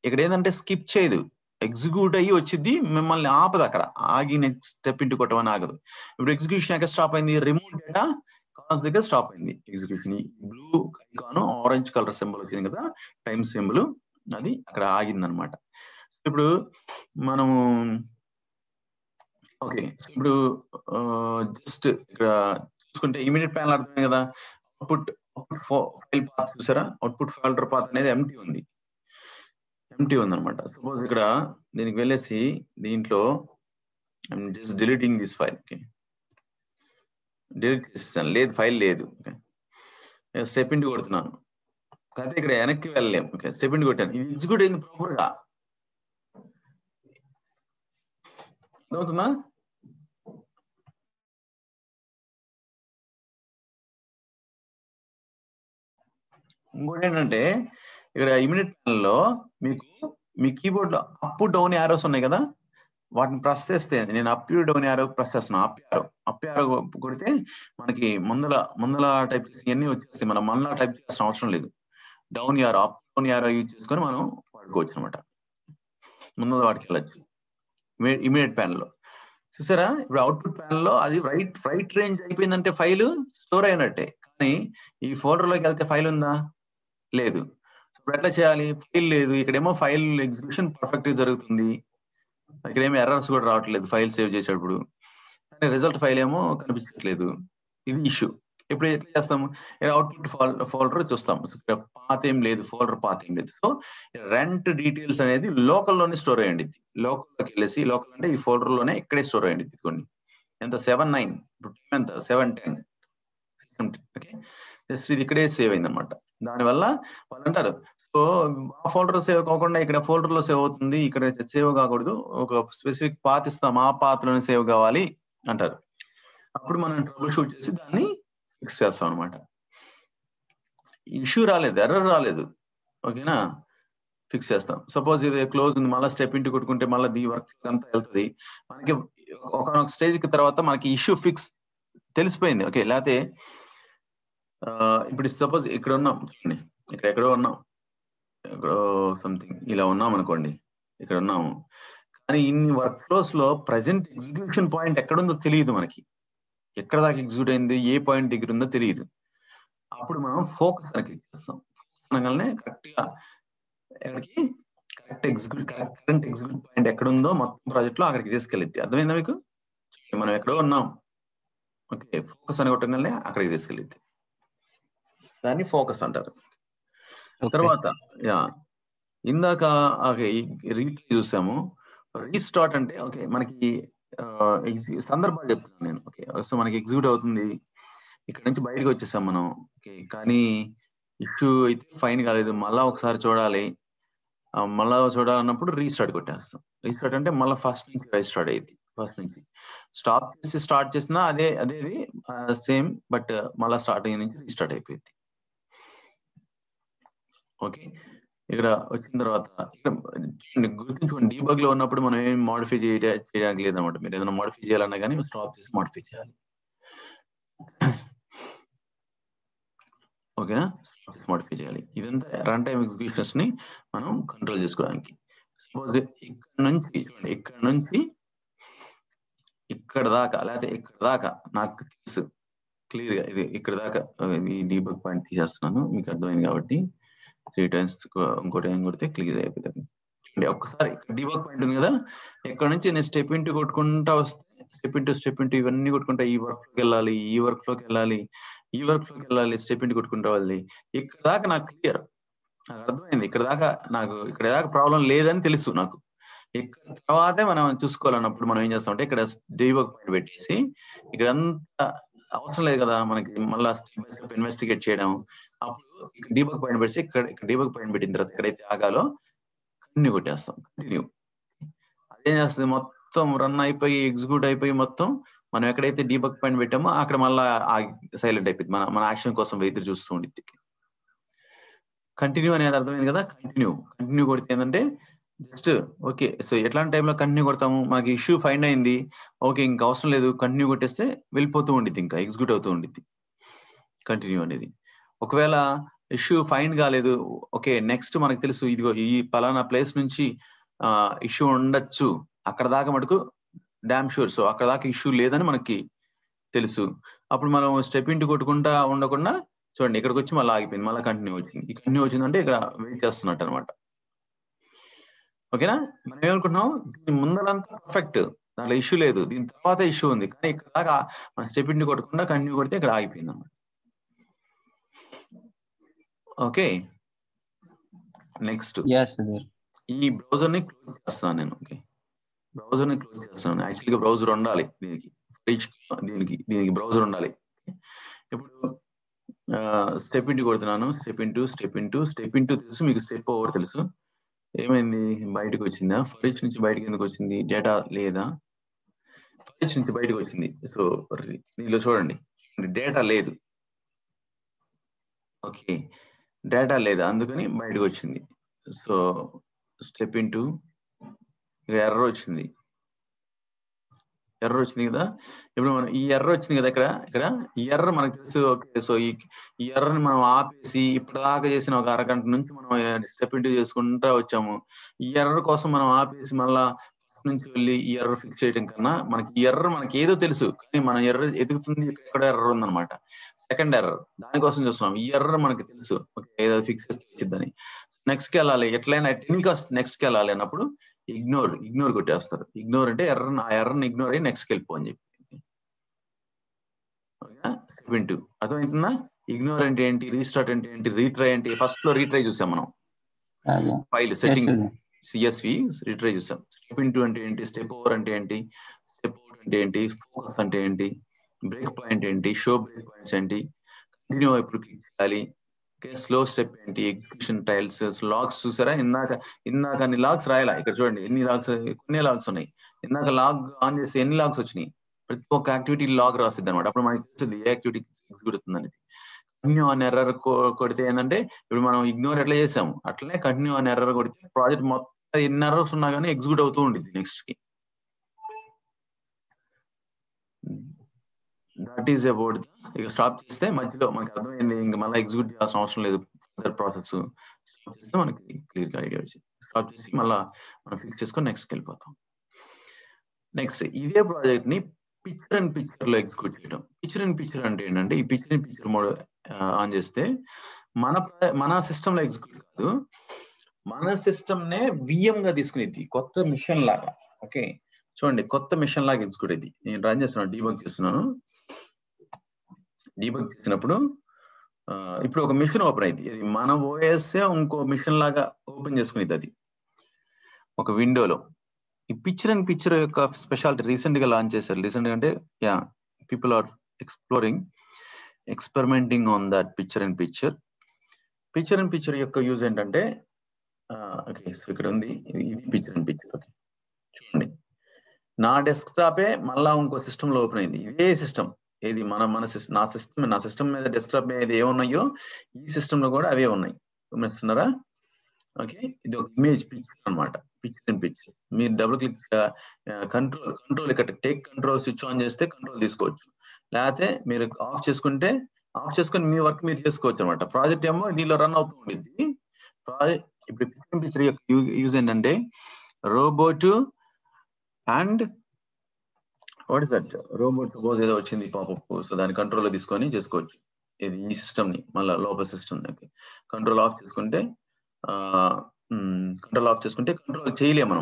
ఇక్కడ ఏంటంటే స్కిప్ చేయదు, ఎగ్జిక్యూట్ అయ్యి వచ్చింది, మిమ్మల్ని ఆపదు. అక్కడ ఆగి నెక్స్ట్ స్టెప్ ఇంటూ కొట్టమని ఆగదు. ఇప్పుడు ఎగ్జిక్యూషన్ ఎక్కడ స్టాప్ అయింది, రిమూవ్ డేటా కాన్స్ దగ్గర స్టాప్ అయింది execution. Blue icon orange colour symbol వచ్చింది కదా, టైం సింబల్, అది అక్కడ ఆగింది అనమాట. ఇప్పుడు మనము ఓకే. ఇప్పుడు జస్ట్ ఇక్కడ చూసుకుంటే ఇమీడియట్ ప్యానల్ అర్థమే కదా! అవుట్‌పుట్ ఫైల్ పాత్ చూసారా? అవుట్‌పుట్ ఫోల్డర్ పాత్ అనేది ఎంప్టీ ఉందన్నమాట. సపోజ్ ఇక్కడ దీనికి వెళ్ళేసి దీంట్లో I'm just deleting this file. Okay. Delete చేసేసాను. లేదు, ఫైల్ లేదు. ఓకే. స్టెప్ ఇంటూ కొడుతున్నాను. కాకపోతే ఇక్కడ వెనక్కి వెళ్ళలేం. ఓకే. స్టెప్ ఇంటూ కొట్టాను. ఇది ఎగ్జిక్యూట్ అయింది ప్రాపర్‌గా. అర్థమవుతుందా? ఇంకోటి ఏంటంటే ఇక్కడ ఇమీడియట్ ప్యానెల్‌లో మీ కీబోర్డ్‌లో అప్, డౌన్ యారోస్ ఉన్నాయి కదా! వాటిని ప్రెస్ చేస్తే నేను అప్, డౌన్ యారో ప్రెస్ చేస్తున్నా. అప్ యారో కొడితే మనకి ముందల టైప్ ఇవన్నీ వచ్చేస్తాయి. మనం మళ్ళా టైప్ చేయాల్సిన అవసరం లేదు. Down arrow, up, down arrow use చేసుకొని మనం వాడుకోవచ్చు అనమాట. ముందల వాటికి వెళ్ళచ్చు ఇమీడియట్ ప్యానెల్‌లో. చూసారా? ఇప్పుడు అవుట్‌పుట్ ప్యానెల్‌లో అది రైట్ రేంజ్ అయిపోయిందంటే ఫైల్ స్టోర్ అయినట్టే. కానీ ఈ ఫోల్డర్‌లోకి వెళ్తే ఫైల్ ఉందా? లేదు. ఇప్పుడు ఎట్లా చేయాలి? ఫైల్ లేదు. ఇక్కడేమో ఫైల్ ఎగ్జిక్యూషన్ పర్ఫెక్ట్‌గా జరుగుతుంది. ఇక్కడేమో ఎర్రర్స్ కూడా రావట్లేదు ఫైల్ సేవ్ చేసేటప్పుడు. కానీ రిజల్ట్ ఫైల్ ఏమో కనిపించట్లేదు. ఇది ఇష్యూ. ఇప్పుడు ఎట్లా చేస్తాము? అవుట్‌పుట్ ఫోల్డర్ చూస్తాం. పాత్ ఏం లేదు. ఫోల్డర్ పాత్ ఏం లేదు. సో రెంట్ డీటెయిల్స్ అనేది లోకల్‌లోనే స్టోర్ అయ్యి ఉండిద్ది. లోకల్‌లోకి వెళ్ళేసి లోకల్ అంటే ఈ ఫోల్డర్‌లోనే ఇక్కడే స్టోర్ అయ్యి ఉండిద్ది కొన్ని. ఎంత 7-9 ఇప్పుడు టైం ఎంత 7-10 ఓకే. జస్ట్ ఇది ఇక్కడే సేవ్ అయిందన్నమాట. దానివల్ల వాళ్ళు అంటారు సో ఆ ఫోల్డర్ సేవ్ కాకుండా ఇక్కడ ఫోల్డర్‌లో సేవ్ అవుతుంది. ఇక్కడ సేవ్ కాకూడదు. ఒక స్పెసిఫిక్ పాత్ ఇస్తాం. ఆ పాత్‌లోనే సేవ్ కావాలి అంటారు. అప్పుడు మనం ట్రబుల్ షూట్ చేసి దాన్ని ఫిక్స్ చేస్తాం అన్నమాట. ఇష్యూ రాలేదు, ఎర్రర్ రాలేదు. ఓకేనా? ఫిక్స్ చేస్తాం. సపోజ్ ఇది క్లోజ్ ఉంది. మళ్ళా స్టెప్ ఇంటూ కొట్టుకుంటే మళ్ళా ది వర్క్ అంతా వెళ్తది. మనకి ఒకానొక స్టేజ్‌కి తర్వాత మనకి ఇష్యూ ఫిక్స్ తెలిసిపోయింది. ఓకే. లేతే ఇప్పుడు సపోజ్ ఇక్కడ ఉన్నాం చూడండి. ఇక్కడ ఎక్కడో ఉన్నాం. ఎక్కడో సంథింగ్ ఇలా ఉన్నాం అనుకోండి. ఇక్కడ ఉన్నాము. కానీ ఇన్ని వర్క్ ఫ్లోస్‌లో ప్రెజెంట్ ఎగ్జిక్యూషన్ పాయింట్ ఎక్కడుందో తెలీదు మనకి. ఎక్కడ దాకా ఎగ్జిక్యూట్ అయింది? ఏ పాయింట్ దగ్గర ఉందో తెలీదు. అప్పుడు మనం ఫోకస్ అని క్లిక్ చేస్తాం. అనగానే కరెక్ట్‌గా ఎక్కడికి కరెంట్ ఎగ్జిక్యూట్ పాయింట్ ఎక్కడుందో మొత్తం ప్రాజెక్ట్‌లో అక్కడికి తీసుకెళ్ళిద్ది. అర్థమైందా మీకు? మనం ఎక్కడో ఉన్నాం. ఓకే. ఫోకస్ అని కొట్టంగానే అక్కడికి తీసుకెళ్ళిద్ది. దాన్ని ఫోకస్ అంటారు. తర్వాత యాహ్! ఇందాక రీప్లే చూసాము. రీస్టార్ట్ అంటే ఓకే. మనకి సందర్భాలు చెప్తున్నాను నేను. ఓకే. సో మనకి ఎగ్జిక్యూట్ అవుతుంది. ఇక్కడ నుంచి బయటకి వచ్చేసాం మనం. ఓకే. కానీ ఇష్యూ అయితే ఫైన్ కాలేదు. మళ్ళా ఒకసారి చూడాలి. మళ్ళా చూడాలన్నప్పుడు రీస్టార్ట్ కొట్టేస్తాం. రీస్టార్ట్ అంటే మళ్ళా ఫస్ట్ నుంచి రీస్టార్ట్ అయ్యిద్ది. ఫస్ట్ నుంచి. స్టాప్ చేసి స్టార్ట్ చేసినా అదేది సేమ్ బట్ మళ్ళా స్టార్టింగ్ నుంచి రీస్టార్ట్ అయిపోయిద్ది. ఓకే. ఇక్కడ వచ్చిన తర్వాత ఇక్కడ గుర్తుంచుకోండి డీబగ్‌లో ఉన్నప్పుడు మనం ఏం మోడిఫై చేయడానికి లేదన్నమాట. మీరు ఏదైనా మోడిఫై చేయాలన్నా గాని స్టాప్ చేసి మోడిఫై చేయాలి. ఓకేనా? స్టాప్ చేసి మోడిఫై చేయాలి. ఇదంతా రన్ టైమ్ ఎగ్జిక్యూషన్స్‌ని మనం కంట్రోల్ చేసుకోవడానికి. సపోజ్ ఇక్కడ నుంచి ఇక్కడ దాకా లేకపోతే ఇక్కడ దాకా నాకు తెలుసు క్లియర్‌గా ఇది ఇక్కడ దాకా ఈ డీబగ్ పాయింట్ తీసేస్తున్నాను. మీకు అర్థమైంది కాబట్టి 3 టైమ్స్ ఇంకో టైం కొడితే క్లియర్ అయిపోతది. చూడండి ఒక్కసారి డీబగ్ పాయింట్ ఉంది కదా! ఇక్కడ నుంచి నేను స్టెప్ ఇంటూ కొట్టుకుంటా వస్తే స్టెప్ ఇంటూ ఇవన్నీ కొట్టుకుంటా ఈ వర్క్‌లోకెళ్ళాలి, ఈ వర్క్‌లోకెళ్ళాలి, ఈ వర్క్‌లోకెళ్ళాలి, స్టెప్ ఇంటూ కొట్టుకుంటా వెళ్ళాలి. ఇక్కడ దాకా నాకు క్లియర్. నాకు అర్థమైంది. ఇక్కడ దాకా ప్రాబ్లమ్ లేదని తెలుసు నాకు. ఇక్కడ తర్వాతే మనం చూసుకోవాలన్నప్పుడు మనం ఏం చేస్తామంటే ఇక్కడ డీబగ్ పాయింట్ పెట్టేసి ఇక్కడంతా అవసరం లేదు కదా! మనకి మళ్ళా స్టెప్ బై స్టెప్ ఇన్వెస్టిగేట్ చేయడం. అప్పుడు ఇక్కడ డీబగ్ పాయింట్ పెట్టి ఇక్కడ డీబగ్ పాయింట్ పెట్టిన తర్వాత ఎక్కడైతే ఆగాలో కంటిన్యూ కొట్టేస్తాం. కంటిన్యూ. అదేం చేస్తది మొత్తం రన్ అయిపోయి, ఎగ్జిక్యూట్ అయిపోయి మొత్తం మనం ఎక్కడైతే డీబగ్ పాయింట్ పెట్టామో అక్కడ మళ్ళా సైలెంట్ అయిపోద్ది. మన యాక్షన్ కోసం ఎదురు చూస్తూ ఉండిద్ది. కంటిన్యూ అనేది అర్థమైంది కదా! కంటిన్యూ కొడితే ఏందంటే జస్ట్ ఓకే. సో ఎట్లాంటి టైంలో కంటిన్యూ కొడతాము? మనకి ఇష్యూ ఫైండ్ అయింది. ఓకే. ఇంక అవసరం లేదు. కంటిన్యూ కొట్టేస్తే వెళ్ళిపోతూ ఉండిద్ది ఇంకా ఎగ్జిక్యూట్ అవుతూ ఉండిద్ది. కంటిన్యూ అనేది. ఒకవేళ ఇష్యూ ఫైండ్ కాలేదు. ఓకే. నెక్స్ట్ మనకు తెలుసు ఇదిగో ఈ పలానా ప్లేస్ నుంచి ఇష్యూ ఉండొచ్చు. అక్కడ దాకా మటుకు డామ్ ష్యూర్. సో అక్కడ దాకా ఇష్యూ లేదని మనకి తెలుసు. అప్పుడు మనం స్టెప్ ఇంటూ కొట్టుకుంటా ఉండకుండా చూడండి ఇక్కడికొచ్చి మళ్ళా ఆగిపోయింది. మళ్ళా కంటిన్యూ వచ్చింది. ఈ కంటిన్యూ వచ్చిందంటే ఇక్కడ వెయిట్ చేస్తున్నట్టన్నమాట. ఓకేనా? మనం ఏమనుకుంటున్నాం దీని ముందరంతా పర్ఫెక్ట్. దాంట్లో ఇష్యూ లేదు, దీని తర్వాత ఇష్యూ ఉంది. కానీ ఇక్కడ మన స్టెప్ ఇంటూ కొట్టకుండా కంటిన్యూ కొడితే ఇక్కడ ఆగిపోయింది అన్నమాట. ఓకే, నెక్స్ట్ ఈ బ్రౌజర్ ని క్లోజ్ చేస్తున్నాను నేను. ఓకే, బ్రౌజర్ ని క్లోజ్ చేస్తున్నాను. యాక్చువల్గా బ్రౌజర్ ఉండాలి దీనికి, దీనికి బ్రౌజర్ ఉండాలి. ఇప్పుడు స్టెప్ ఇంటూ కొడుతున్నాను. స్టెప్ ఇంటూ తెలుసు మీకు, స్టెప్ ఓవర్ తెలుసు. ఏమైంది, బయటకు వచ్చిందా? ఫర్ ఈచ్ నుంచి బయటకు ఎందుకు వచ్చింది? డేటా లేదా? ఫర్ ఈచ్ నుంచి బయటకు వచ్చింది. సో దీనిలో చూడండి, డేటా లేదు. ఓకే, డేటా లేదు, అందుకని బయటకు వచ్చింది. సో స్టెప్ ఇంటూ ఎర్రర్ వచ్చింది కదా. ఇప్పుడు మనం ఈ ఎర్రర్ వచ్చింది కదా, ఇక్కడ ఈ ఎర్రర్ మనకు తెలుసు. ఓకే, సో ఈ ఎర్రర్ని మనం ఆపేసి ఇప్పటిదాకా చేసిన ఒక అరగంట నుంచి మనం స్టెప్ ఇంటూ చేసుకుంటూ వచ్చాము. ఈ ఎర్రర్ కోసం మనం ఆపేసి మళ్ళా నుంచి వెళ్ళి ఈ ఎర్రర్ ఫిక్స్ చేయడం కన్నా, మనకి ఈ ఎర్రర్ మనకి ఏదో తెలుసు, కానీ మనం ఎర్రర్ ఎదుగుతుంది ఎక్కడ ఎర్రర్ ఉందన్నమాట, సెకండ్ ఎర్రర్, దానికోసం చూస్తున్నాం. ఈ ఎర్రర్ మనకి తెలుసు, ఓకే, ఏదో ఫిక్స్ చేస్తే వచ్చిందని. నెక్స్ట్కి వెళ్ళాలి, ఎట్లయినా ఎన్ని కాస్ట్ నెక్స్ట్కి వెళ్ళాలి అన్నప్పుడు ఇగ్నోర్ కొట్టేస్తారు. ఇగ్నోర్ అంటే ఎర్రర్ని ఇగ్నోర్ అయ్యి నెక్స్ట్కి వెళ్ళిపో అని చెప్పి. స్టెప్ ఇంటూ అర్థమవుతుందా? ఇగ్నోర్ అంటే ఏంటి, రీస్టార్ట్ అంటే ఏంటి, రీట్రై అంటే, ఫస్ట్ లో రీట్రై చూసాం మనం, ఫైల్ సెట్టింగ్స్ సిఎస్వి రీట్రై చూసాం. స్టెప్ ఇంటూ అంటే ఏంటి, స్టెప్ ఓవర్ అంటే ఏంటి, స్టెప్ అవుట్ అంటే ఏంటి, ఫోకస్ అంటే ఏంటి, బ్రేక్ పాయింట్ ఏంటి, షో బ్రేక్ పాయింట్స్ ఏంటి, కంటిన్యూ ఎప్పుడు క్లిక్ చేయాలి, స్లో స్టెప్ ఏంటి, ఎగ్జిక్యూషన్ టైల్స్, లాగ్స్ చూసారా? ఇందాక అన్ని లాగ్స్ రాయాలా? ఇక్కడ చూడండి ఎన్ని లాగ్స్, కొన్ని లాగ్స్ ఉన్నాయి. ఇందాక లాగ్ ఆన్ చేసి ఎన్ని లాగ్స్ వచ్చినాయి, ప్రతి ఒక్క యాక్టివిటీ లాగ్ రాసిద్ది అనమాట. అప్పుడు మనకి తెలుస్తుంది ఏ యాక్టివిటీ ఎగ్జిక్యూట్ అవుతుందని. కంటిన్యూ ఆన్ ఎర్రర్ కొడితే ఏంటంటే, ఇప్పుడు మనం ఇగ్నోర్ ఎట్లా చేసాము అట్లనే కంటిన్యూ ఆన్ ఎర్రర్ కొడితే ప్రాజెక్ట్ మొత్తం ఎన్ని ఎర్రర్స్ ఉన్నా కానీ ఎగ్జిక్యూట్ అవుతూ ఉంటుంది నెక్స్ట్ కి. That is about. ఇక స్టాప్ చేస్తే మధ్యలో మనకి అర్థమైంది, ఇంకా మళ్ళీ ఎగ్జిక్యూట్ చేయాల్సిన అవసరం లేదు, ప్రాసెస్ స్టాప్ చేస్తే మనకి క్లియర్ గా ఐడియా వచ్చింది. స్టాప్ చేసి మళ్ళీ మనం ఫిక్స్ చేసుకొని నెక్స్ట్కి వెళ్ళిపోతాం. నెక్స్ట్ ఇదే ప్రాజెక్ట్ ని పిక్చర్ అండ్ పిక్చర్ లో ఎగ్జిక్యూట్ చేయడం. పిక్చర్ అండ్ పిక్చర్ అంటే ఏంటంటే, ఈ picture and picture mode on చేస్తే మన సిస్టమ్ లో ఎగ్జిక్యూట్ కాదు, మన సిస్టమ్ నే విఎం గా తీసుకునేది, కొత్త మిషన్ లాగా. ఓకే, చూడండి, కొత్త మిషన్ లాగా ఎగ్జిక్యూట్ అయింది. నేను రన్ చేస్తున్నాను, డీబగ్ చేస్తున్నాను. డీబగ్ చేసినప్పుడు ఇప్పుడు ఒక మిషన్ ఓపెన్ అయింది, ఇది మన ఓఎస్ ఇంకో మిషన్ లాగా ఓపెన్ చేసుకునేది, అది ఒక విండోలో. ఈ పిక్చర్ అండ్ పిక్చర్ యొక్క స్పెషాలిటీ రీసెంట్ గా లాంచ్ చేశారు. రీసెంట్ గా అంటే people are experimenting on that picture and picture. Picture and picture యొక్క యూజ్ ఏంటంటే, ఓకే, ఇక్కడ ఉంది, ఇది పిక్చర్ అండ్ పిక్చర్. ఓకే, చూడండి, నా డెస్క్టాపే మళ్ళా ఇంకో సిస్టమ్ లో ఓపెన్ అయింది. ఇదే సిస్టమ్, ఏది నా సిస్టమ్ మీద డెస్క్టాప్ మీద ఏమున్నాయో ఈ సిస్టమ్ లో కూడా అవే ఉన్నాయి, గమనిస్తున్నారా? ఓకే, ఇది ఒక ఇమేజ్ పిక్చర్ అనమాట, పిక్చర్ అండ్ పిక్చర్. మీరు డబుల్ క్లిక్ కంట్రోల్ ఇక్కడ టేక్ కంట్రోల్ స్విచ్ ఆన్ చేస్తే కంట్రోల్ తీసుకోవచ్చు, లేకపోతే మీరు ఆఫ్ చేసుకొని మీ వర్క్ మీరు చేసుకోవచ్చు అనమాట. ప్రాజెక్ట్ ఏమో దీనిలో రన్ అవుతూ ఉండేది. ప్రాజెక్ట్ ఇప్పుడు పిక్చర్ అండ్ పిక్చర్ యొక్క యూజ్ ఏంటంటే, robot and what is that, robot suppose ఏదో వచ్చింది పాపప్, సో దాని కంట్రోల్ లో తీసుకొని చేసుకోవచ్చు. ఇది ఈ సిస్టమ్ ని మళ్ళీ లోపల సిస్టమ్ కంట్రోల్ ఆఫ్ చేసుకుంటే కంట్రోల్ చేయలేము,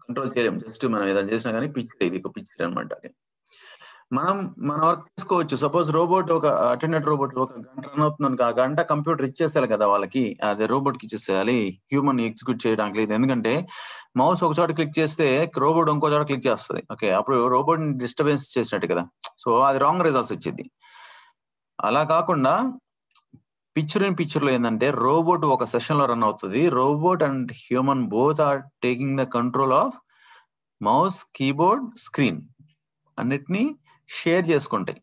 కంట్రోల్ చేయలేము. జస్ట్ మనం ఏదైనా చేసినా కానీ పిక్చర్, ఇది ఒక పిక్చర్ అనమాట. మనం మన వర్క్ చేసుకోవచ్చు. సపోజ్ రోబోట్, ఒక అటెండెంట్ రోబోట్ ఒక గంట రన్ అవుతుంది, ఆ గంట కంప్యూటర్ ఇచ్చేస్తారు కదా వాళ్ళకి, అదే రోబోట్ కి ఇచ్చేసేయాలి, హ్యూమన్ ఎగ్జిక్యూట్ చేయడానికి లేదు. ఎందుకంటే మౌస్ ఒక చోట క్లిక్ చేస్తే రోబోట్ ఇంకో చోట క్లిక్ చేస్తుంది. ఓకే, అప్పుడు రోబోట్ డిస్టర్బెన్స్ చేసినట్టు కదా, సో అది రాంగ్ రిజల్ట్స్ వచ్చేది. అలా కాకుండా పిక్చర్ ఇన్ పిక్చర్ లో ఏంటంటే, రోబోట్ ఒక సెషన్ లో రన్ అవుతుంది, robot and human both are taking the control of mouse, keyboard, screen అన్నిటినీ షేర్ చేసుకుంటుంది.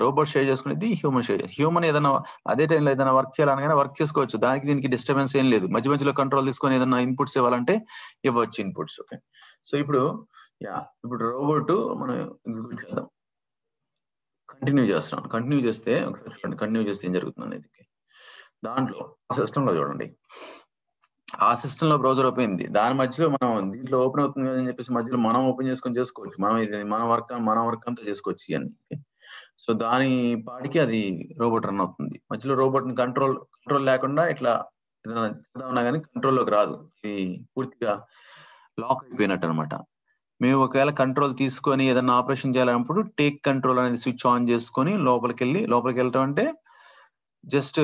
రోబోట్ షేర్ చేసుకునేది, హ్యూమన్ ఏదైనా అదే టైంలో ఏదైనా వర్క్ చేయాలనగానే వర్క్ చేసుకోవచ్చు, దానికి దీనికి డిస్టర్బెన్స్ ఏం లేదు. మధ్యలో కంట్రోల్ తీసుకొని ఏదైనా ఇన్పుట్స్ ఇవ్వాలంటే ఇవ్వచ్చు ఇన్పుట్స్. ఓకే, సో ఇప్పుడు రోబోట్ మనం ఎగ్జిక్యూట్ చేద్దాం. కంటిన్యూ చేస్తే ఒకసారి చూడండి, కంటిన్యూ చేస్తే ఏం జరుగుతుంది అనేది. దాంట్లో సిస్టమ్ లో చూడండి, ఆ సిస్టమ్ లో బ్రౌజర్ ఓపెన్ అయింది, దాని మధ్యలో మనం దీంట్లో ఓపెన్ అవుతుంది అని చెప్పేసి మధ్యలో మనం ఓపెన్ చేసుకొని చేసుకోవచ్చు. మనం ఇది మన వర్క్ అంతా చేసుకోవచ్చు ఇవన్నీ. సో దాని పాటికి అది రోబోట్ రన్ అవుతుంది. మధ్యలో రోబోట్ ని కంట్రోల్ లేకుండా ఇట్లా ఏదైనా చేద్దామన్నా కానీ కంట్రోల్లోకి రాదు, ఇది పూర్తిగా లాక్ అయిపోయినట్టు అనమాట. మేము ఒకవేళ కంట్రోల్ తీసుకొని ఏదైనా ఆపరేషన్ చేయాలన్నప్పుడు టేక్ కంట్రోల్ అనేది స్విచ్ ఆన్ చేసుకొని లోపలికి వెళ్ళటం అంటే జస్ట్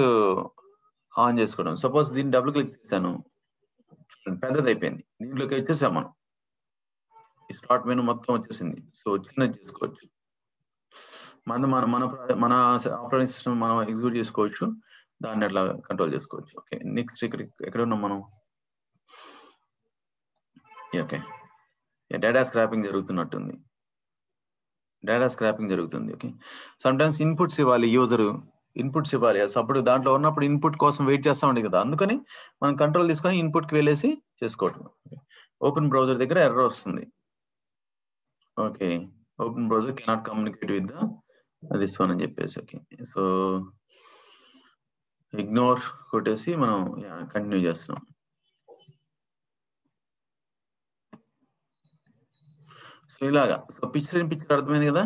ఆన్ చేసుకోవడం. సపోజ్ దీన్ని డబుల్ క్లిక్ చేస్తాను, పెద్దది అయిపోయింది, దీంట్లోకి వచ్చేసాం మనం, ఈ స్టార్ట్ మెనూ మొత్తం వచ్చేసింది. సో చిన్నది చేసుకోవచ్చు, మన మన మన మన ఆపరేటింగ్ సిస్టమ్ మనం ఎగ్జిక్యూట్ చేసుకోవచ్చు, దాన్ని అట్లా కంట్రోల్ చేసుకోవచ్చు. ఓకే, నెక్స్ట్ ఎక్కడ ఉన్నాం మనం? ఓకే, డేటా స్క్రాపింగ్ జరుగుతున్నట్టుంది, డేటా స్క్రాపింగ్ జరుగుతుంది. ఓకే, సమ్ టైమ్స్ ఇన్పుట్స్ ఇవ్వాలి, యూజర్ ఇన్పుట్స్ ఇవ్వాలి, అప్పుడు దాంట్లో ఉన్నప్పుడు ఇన్పుట్ కోసం వెయిట్ చేస్తూ ఉండేది కదా, అందుకని మనం కంట్రోల్ తీసుకొని ఇన్పుట్కి వెళ్ళేసి చేసుకోవటం. ఓపెన్ బ్రౌజర్ దగ్గర ఎర్రర్ వస్తుంది. Okay, open browser cannot communicate with this one అని చెప్పేసి. ఓకే, సో ఇగ్నోర్ కొట్టేసి మనం కంటిన్యూ చేస్తున్నాం. సో ఇలాగా, సో పిక్చర్ అర్థమైంది కదా.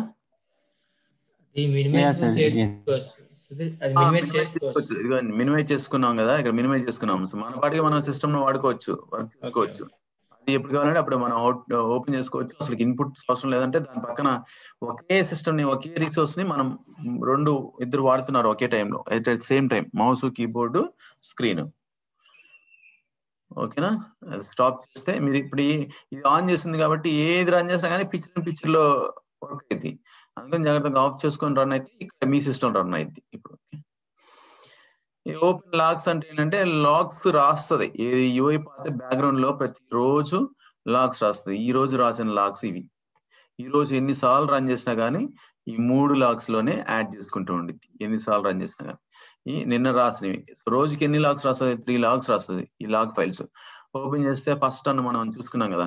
మినిమైజ్ చేసుకున్నాం కదా, ఇక్కడ మినిమైజ్ చేసుకున్నాం. సో మన పాటికి మనం సిస్టమ్ లో వాడుకోవచ్చు, వర్క్ చేసుకోవచ్చు. అది ఎప్పుడు కావాలంటే అప్పుడు మనం ఓపెన్ చేసుకోవచ్చు. అసలు ఇన్పుట్ అవసరం లేదంటే దాని పక్కన ఒకే సిస్టమ్ ని, ఒకే రిసోర్స్ ని మనం ఇద్దరు వాడుతున్నారు ఒకే టైంలో, at same time, mouse, keyboard, screen. ఓకేనా, అది స్టాప్ చేస్తే మీరు ఇప్పుడు ఇది ఆన్ చేసింది కాబట్టి ఏది రన్ చేసినా కానీ పిక్చర్ లో వర్క్ అయింది. అందుకని జాగ్రత్తగా ఆఫ్ చేసుకొని రన్ అయితే ఇక్కడ మీ సిస్టమ్ రన్ అయింది. ఇప్పుడు ఈ ఓపెన్ లాగ్స్ అంటే ఏంటంటే లాగ్స్ రాస్తుంది, ఇది యూఐ పాతే బ్యాక్గ్రౌండ్ లో ప్రతిరోజు లాగ్స్ రాస్తుంది. ఈ రోజు రాసిన లాగ్స్ ఇవి, ఈ రోజు ఎన్నిసార్లు రన్ చేసినా కానీ ఈ 3 లాగ్స్ లోనే యాడ్ చేసుకుంటూ ఉండిద్ది. ఎన్నిసార్లు రన్ చేసినా కానీ ఈ నిన్న రాసినవి, రోజుకి ఎన్ని లాగ్స్ రాస్తుంది? 3 లాగ్స్ రాస్తుంది. ఈ లాగ్ ఫైల్స్ ఓపెన్ చేస్తే ఫస్ట్ అన్న మనం చూసుకున్నాం కదా,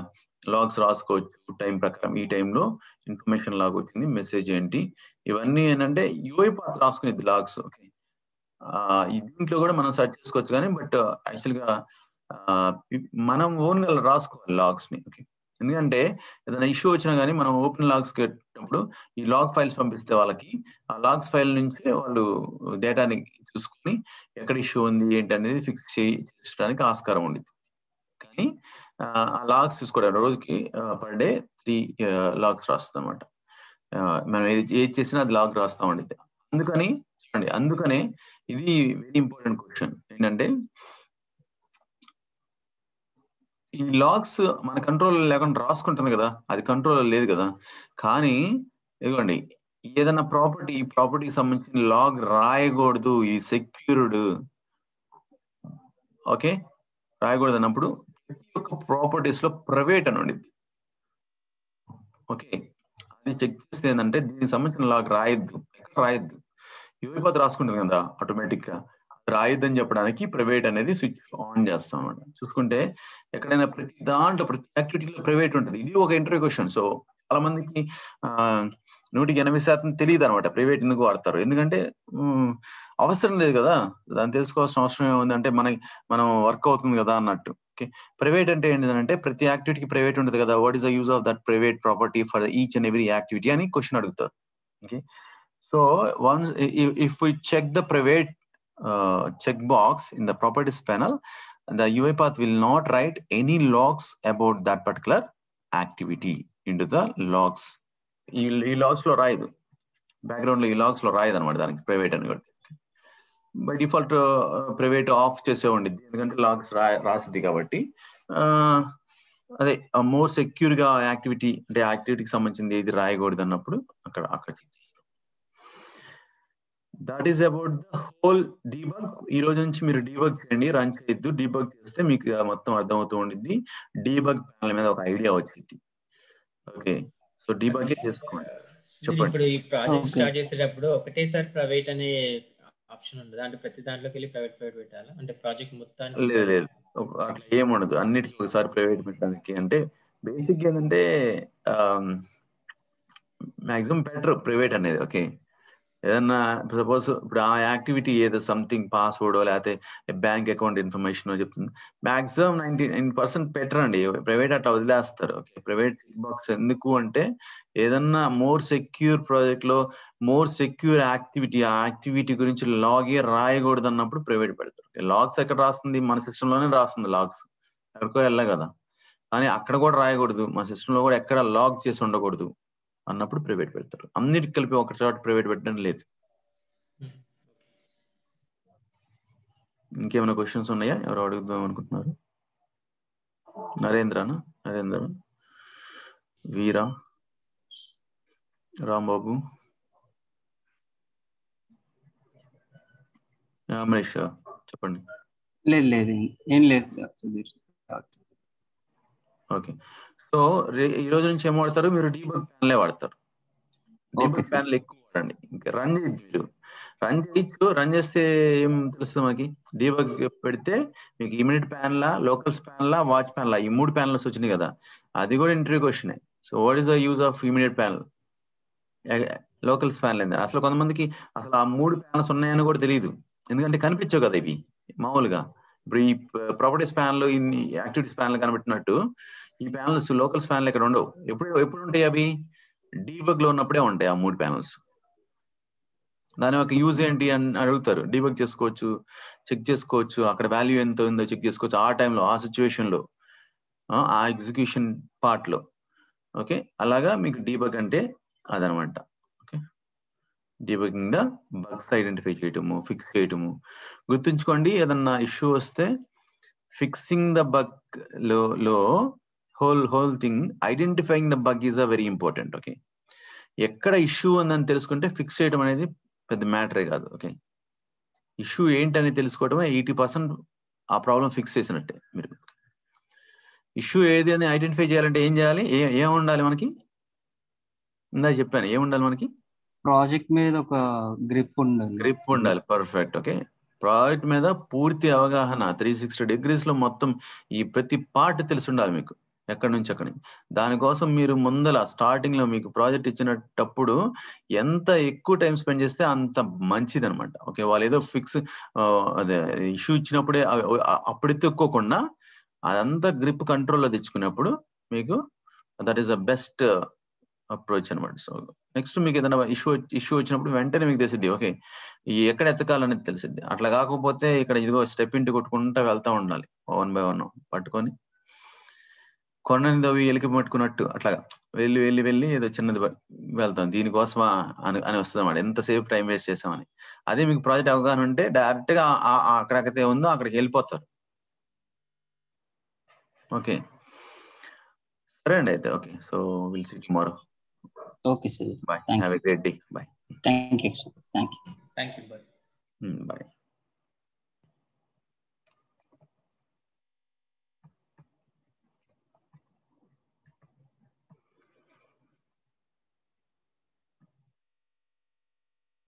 లాగ్స్ రాసుకోవచ్చు టైం ప్రకారం. ఈ టైంలో ఇన్ఫర్మేషన్ లాగ్ వచ్చింది, మెసేజ్ ఏంటి, ఇవన్నీ ఏంటంటే యూఐ పాత్ రాసుకునేది లాగ్స్. ఓకే, దీంట్లో కూడా మనం సెర్చ్ చేసుకోవచ్చు కానీ, బట్ యాక్చువల్ గా మనం ఓన్ గా రాసుకోవాలి లాగ్స్ ని. ఓకే, ఎందుకంటే ఏదైనా ఇష్యూ వచ్చినా కానీ మనం ఓపెన్ లాగ్స్ పెట్టినప్పుడు ఈ లాగ్ ఫైల్స్ పంపిస్తే వాళ్ళకి ఆ లాగ్స్ ఫైల్ నుంచి వాళ్ళు డేటాని చూసుకొని ఎక్కడ ఇష్యూ ఉంది ఏంటి అనేది ఫిక్స్ చేయడానికి ఆస్కారం ఉండేది. కానీ ఆ లాగ్స్ తీసుకోవడం రోజుకి పర్ డే 3 లాగ్స్ రాస్తుంది అనమాట. మనం ఏది చేసినా అది లాగ్ రాస్తా ఉండేది. అందుకని చూడండి, అందుకనే ఇది వెరీ ఇంపార్టెంట్ క్వశ్చన్ ఏంటంటే, ఈ లాగ్స్ మన కంట్రోల్ లేకుండా రాసుకుంటుంది కదా, అది కంట్రోల్ లేదు కదా. కానీ ఇదిగోండి, ఏదైనా ప్రాపర్టీకి సంబంధించిన లాగ్ రాయకూడదు, ఈ సెక్యూర్డ్. ఓకే, రాయకూడదు అన్నప్పుడు ప్రతి ఒక్క ప్రాపర్టీస్ లో ప్రైవేట్ అని ఉండిద్ది. ఓకే, అది చెక్ చేస్తే ఏంటంటే దీనికి సంబంధించిన లాగ్ రాయొద్దు, రాయొద్దు. యూఐ పాత్ రాసుకుంటుంది కదా ఆటోమేటిక్ గా, రాయొద్దని చెప్పడానికి ప్రైవేట్ అనేది స్విచ్ ఆన్ చేస్తాం అన్నమాట. చూసుకుంటే ఎక్కడైనా ప్రతి దాంట్లో ప్రతి యాక్టివిటీలో ప్రైవేట్ ఉంటుంది. ఇది ఒక ఇంటర్వ్యూ క్వశ్చన్. సో చాలా మందికి 100% తెలియదు అనమాట ప్రైవేట్ ఎందుకు వాడతారు. ఎందుకంటే అవసరం లేదు కదా, దాన్ని తెలుసుకోవాల్సిన అవసరం ఏముందంటే మనం వర్క్ అవుతుంది కదా అన్నట్టు. ఓకే, ప్రైవేట్ అంటే ఏంటంటే ప్రతి యాక్టివిటీకి ప్రైవేట్ ఉంటుంది కదా, what is the use of that private property for each and every activity అని క్వశ్చన్ అడుగుతారు. Okay, so once if we check the private checkbox in the properties panel, the UiPath will not write any logs about that particular activity into the logs. ఈ logs లో రాయదు, background లో ఈ logs లో రాయదు అనమాట, దానికి private అని. By default private of చేసే ఉండిద్ది, ఎందుకంటే లాగ్స్ రాస్తుంది కాబట్టి. అదే మోర్ సెక్యూర్ గా యాక్టివిటీ, అంటే యాక్టివిటీకి సంబంధించింది ఏది రాయకూడదు అన్నప్పుడు అక్కడ that is about the whole debug. ఈ రోజు నుంచి మీరు డీబగ్ చేయండి, రన్ చేయొద్దు. డీబగ్ చేస్తే మీకు మొత్తం అర్థమవుతూ ఉండిద్ది, డీబగ్ ప్యానల్ మీద ఒక ఐడియా వచ్చింది. ఓకే, సో డీబగ్ చేసుకోండి. చెప్పండి. ఇప్పుడు ఈ ప్రాజెక్ట్ స్టార్ట్ చేసేటప్పుడు ఒకటేసారి ప్రైవేట్ అనే ఆప్షన్ ఉండదు, అంటే ప్రతి దాంట్లోకి వెళ్ళి ప్రైవేట్ పెట్టాలి అంటే ప్రాజెక్ట్ మొత్తాన్ని? లేదు, అట్లా ఏముండదు, అన్నిటికీ ఒకసారి ప్రైవేట్ పెట్టడానికి. అంటే బేసిక్ ఏంటంటే మాక్సిమం బెటర్ ప్రైవేట్ అనేది. ఓకే, ఏదన్నా సపోజ్ ఇప్పుడు ఆ యాక్టివిటీ ఏదో సంథింగ్ పాస్వర్డ్ లేకపోతే బ్యాంక్ అకౌంట్ ఇన్ఫర్మేషన్ చెప్తుంది, మాక్సిమం 99% బెటర్ అండి ప్రైవేట్, అట్లా వదిలేస్తారు. ఓకే, ప్రైవేట్ బాక్స్ ఎందుకు అంటే ఏదన్నా మోర్ సెక్యూర్ ప్రాజెక్ట్ లో మోర్ సెక్యూర్ యాక్టివిటీ, ఆ యాక్టివిటీ గురించి లాగే రాయకూడదు అన్నప్పుడు ప్రైవేట్ పెడతారు. లాగ్స్ ఎక్కడ రాస్తుంది? మన సిస్టమ్ లోనే రాస్తుంది లాగ్స్, ఎక్కడికో వెళ్ళా కదా. కానీ అక్కడ కూడా రాయకూడదు, మా సిస్టంలో కూడా ఎక్కడ లాగ్ చేసి ఉండకూడదు అన్నప్పుడు ప్రైవేట్ పెడతారు. అన్నిటికి కలిపి ఒక చోట ప్రైవేట్ పెట్టడం లేదు. ఇంకేమైనా క్వశ్చన్స్ ఉన్నాయా? ఎవరు అడుగుదాం అనుకుంటున్నారు? నరేంద్ర, వీరా, రాంబాబు, అమరేష్ చెప్పండి. లేదు ఏం లేదు. ఓకే, సో ఈ రోజు నుంచి ఏం వాడతారు మీరు? డీబగ్ ప్యాన్లే వాడతారు. డీబగ్ ప్యాన్లు ఎక్కువ వాడండి. ఇంకా రన్ చేయొచ్చు, రన్ చేస్తే ఏం తెలుస్తుంది మనకి? డీబగ్ పెడితే మీకు ఇమిడియట్ ప్యాన్లా, లోకల్స్ ప్యాన్లా, వాచ్ ప్యాన్లా, ఈ 3 ప్యాన్లస్ వచ్చినాయి కదా, అది కూడా interview question. So what is the use of immediate panel, locals panel ఏంది? అసలు కొంతమందికి అసలు ఆ 3 ప్యానల్స్ ఉన్నాయని కూడా తెలియదు, ఎందుకంటే కనిపించవు కదా ఇవి మామూలుగా. ఇప్పుడు ఈ ప్రాపర్టీస్ ప్యానల్, ఇన్ని యాక్టివిటీస్ ప్యానల్ కనిపెట్టినట్టు ఈ ప్యానల్స్, లోకల్స్ ప్యానల్ ఇక్కడ ఉండవు. ఎప్పుడు ఉంటాయి అవి? డీబగ్ లో ఉన్నప్పుడే ఉంటాయి ఆ 3 ప్యానల్స్. దాని యొక్క యూజ్ ఏంటి అని అడుగుతారు. డీబగ్ చేసుకోవచ్చు, చెక్ చేసుకోవచ్చు, అక్కడ వాల్యూ ఎంత ఉందో చెక్ చేసుకోవచ్చు ఆ టైంలో, ఆ సిచ్యువేషన్ లో, ఆ ఎగ్జిక్యూషన్ పార్ట్ లో. ఓకే, అలాగా మీకు డీబగ్ అంటే అదనమాట. Okay, debugging the bugs identify చేయటము, ఫిక్స్ చేయటము. గుర్తుంచుకోండి, ఏదన్నా ఇష్యూ వస్తే ఫిక్సింగ్ ద బగ్ లో whole thing, identifying the bug is a very important. Okay, ఎక్కడ ఇష్యూ ఉందని తెలుసుకుంటే ఫిక్స్ చేయడం అనేది పెద్ద మ్యాటరే కాదు. ఓకే, ఇష్యూ ఏంటని తెలుసుకోవడమే 80% ఆ ప్రాబ్లం ఫిక్స్ చేసినట్టే మీరు. ఇష్యూ ఏది అని ఐడెంటిఫై చేయాలంటే ఏం చేయాలి? ఏం ఉండాలి మనకి? ఇందాక చెప్పాను, ఏముండాలి మనకి? ప్రాజెక్ట్ మీద ఒక గ్రిప్ ఉండాలి. పర్ఫెక్ట్. ఓకే, ప్రాజెక్ట్ మీద పూర్తి అవగాహన, 360 degrees లో మొత్తం ఈ ప్రతి పార్ట్ తెలిసి ఉండాలి మీకు, ఎక్కడి నుంచి అక్కడి నుంచి. దానికోసం మీరు ముందల స్టార్టింగ్ లో మీకు ప్రాజెక్ట్ ఇచ్చినప్పుడు ఎంత ఎక్కువ టైం స్పెండ్ చేస్తే అంత మంచిది అనమాట. ఓకే, వాళ్ళు ఏదో ఫిక్స్ అదే ఇష్యూ ఇచ్చినప్పుడే అప్పుడు ఎత్తుక్కోకుండా అదంతా గ్రిప్ కంట్రోల్లో తెచ్చుకున్నప్పుడు మీకు that is the best approach అనమాట. సో నెక్స్ట్ మీకు ఏదైనా ఇష్యూ వచ్చినప్పుడు వెంటనే మీకు తెలిసిద్ది, ఓకే ఈ ఎక్కడ ఎత్తకాలనేది తెలిసిద్ది. అట్లా కాకపోతే ఇక్కడ ఇదిగో స్టెప్ ఇంటి కొట్టుకుంటా వెళ్తా ఉండాలి, 1 by 1 పట్టుకొని కొండని దవ్వి ఎలికి పట్టుకున్నట్టు అట్లాగా వెళ్ళి ఏదో చిన్నది వెళ్తాం, దీనికోసమా అని వస్తుంది అన్నమాట. ఎంతసేపు టైం వేస్ట్ చేసామని. అదే మీకు ప్రాజెక్ట్ అవగాహన ఉంటే డైరెక్ట్ గా అక్కడికైతే ఉందో అక్కడికి వెళ్ళిపోతారు. ఓకే, సరే అండి అయితే. Okay, so will see tomorrow. Okay sir, bye, have a great day. Bye. Thank you sir. Thank you. Bye. Bye.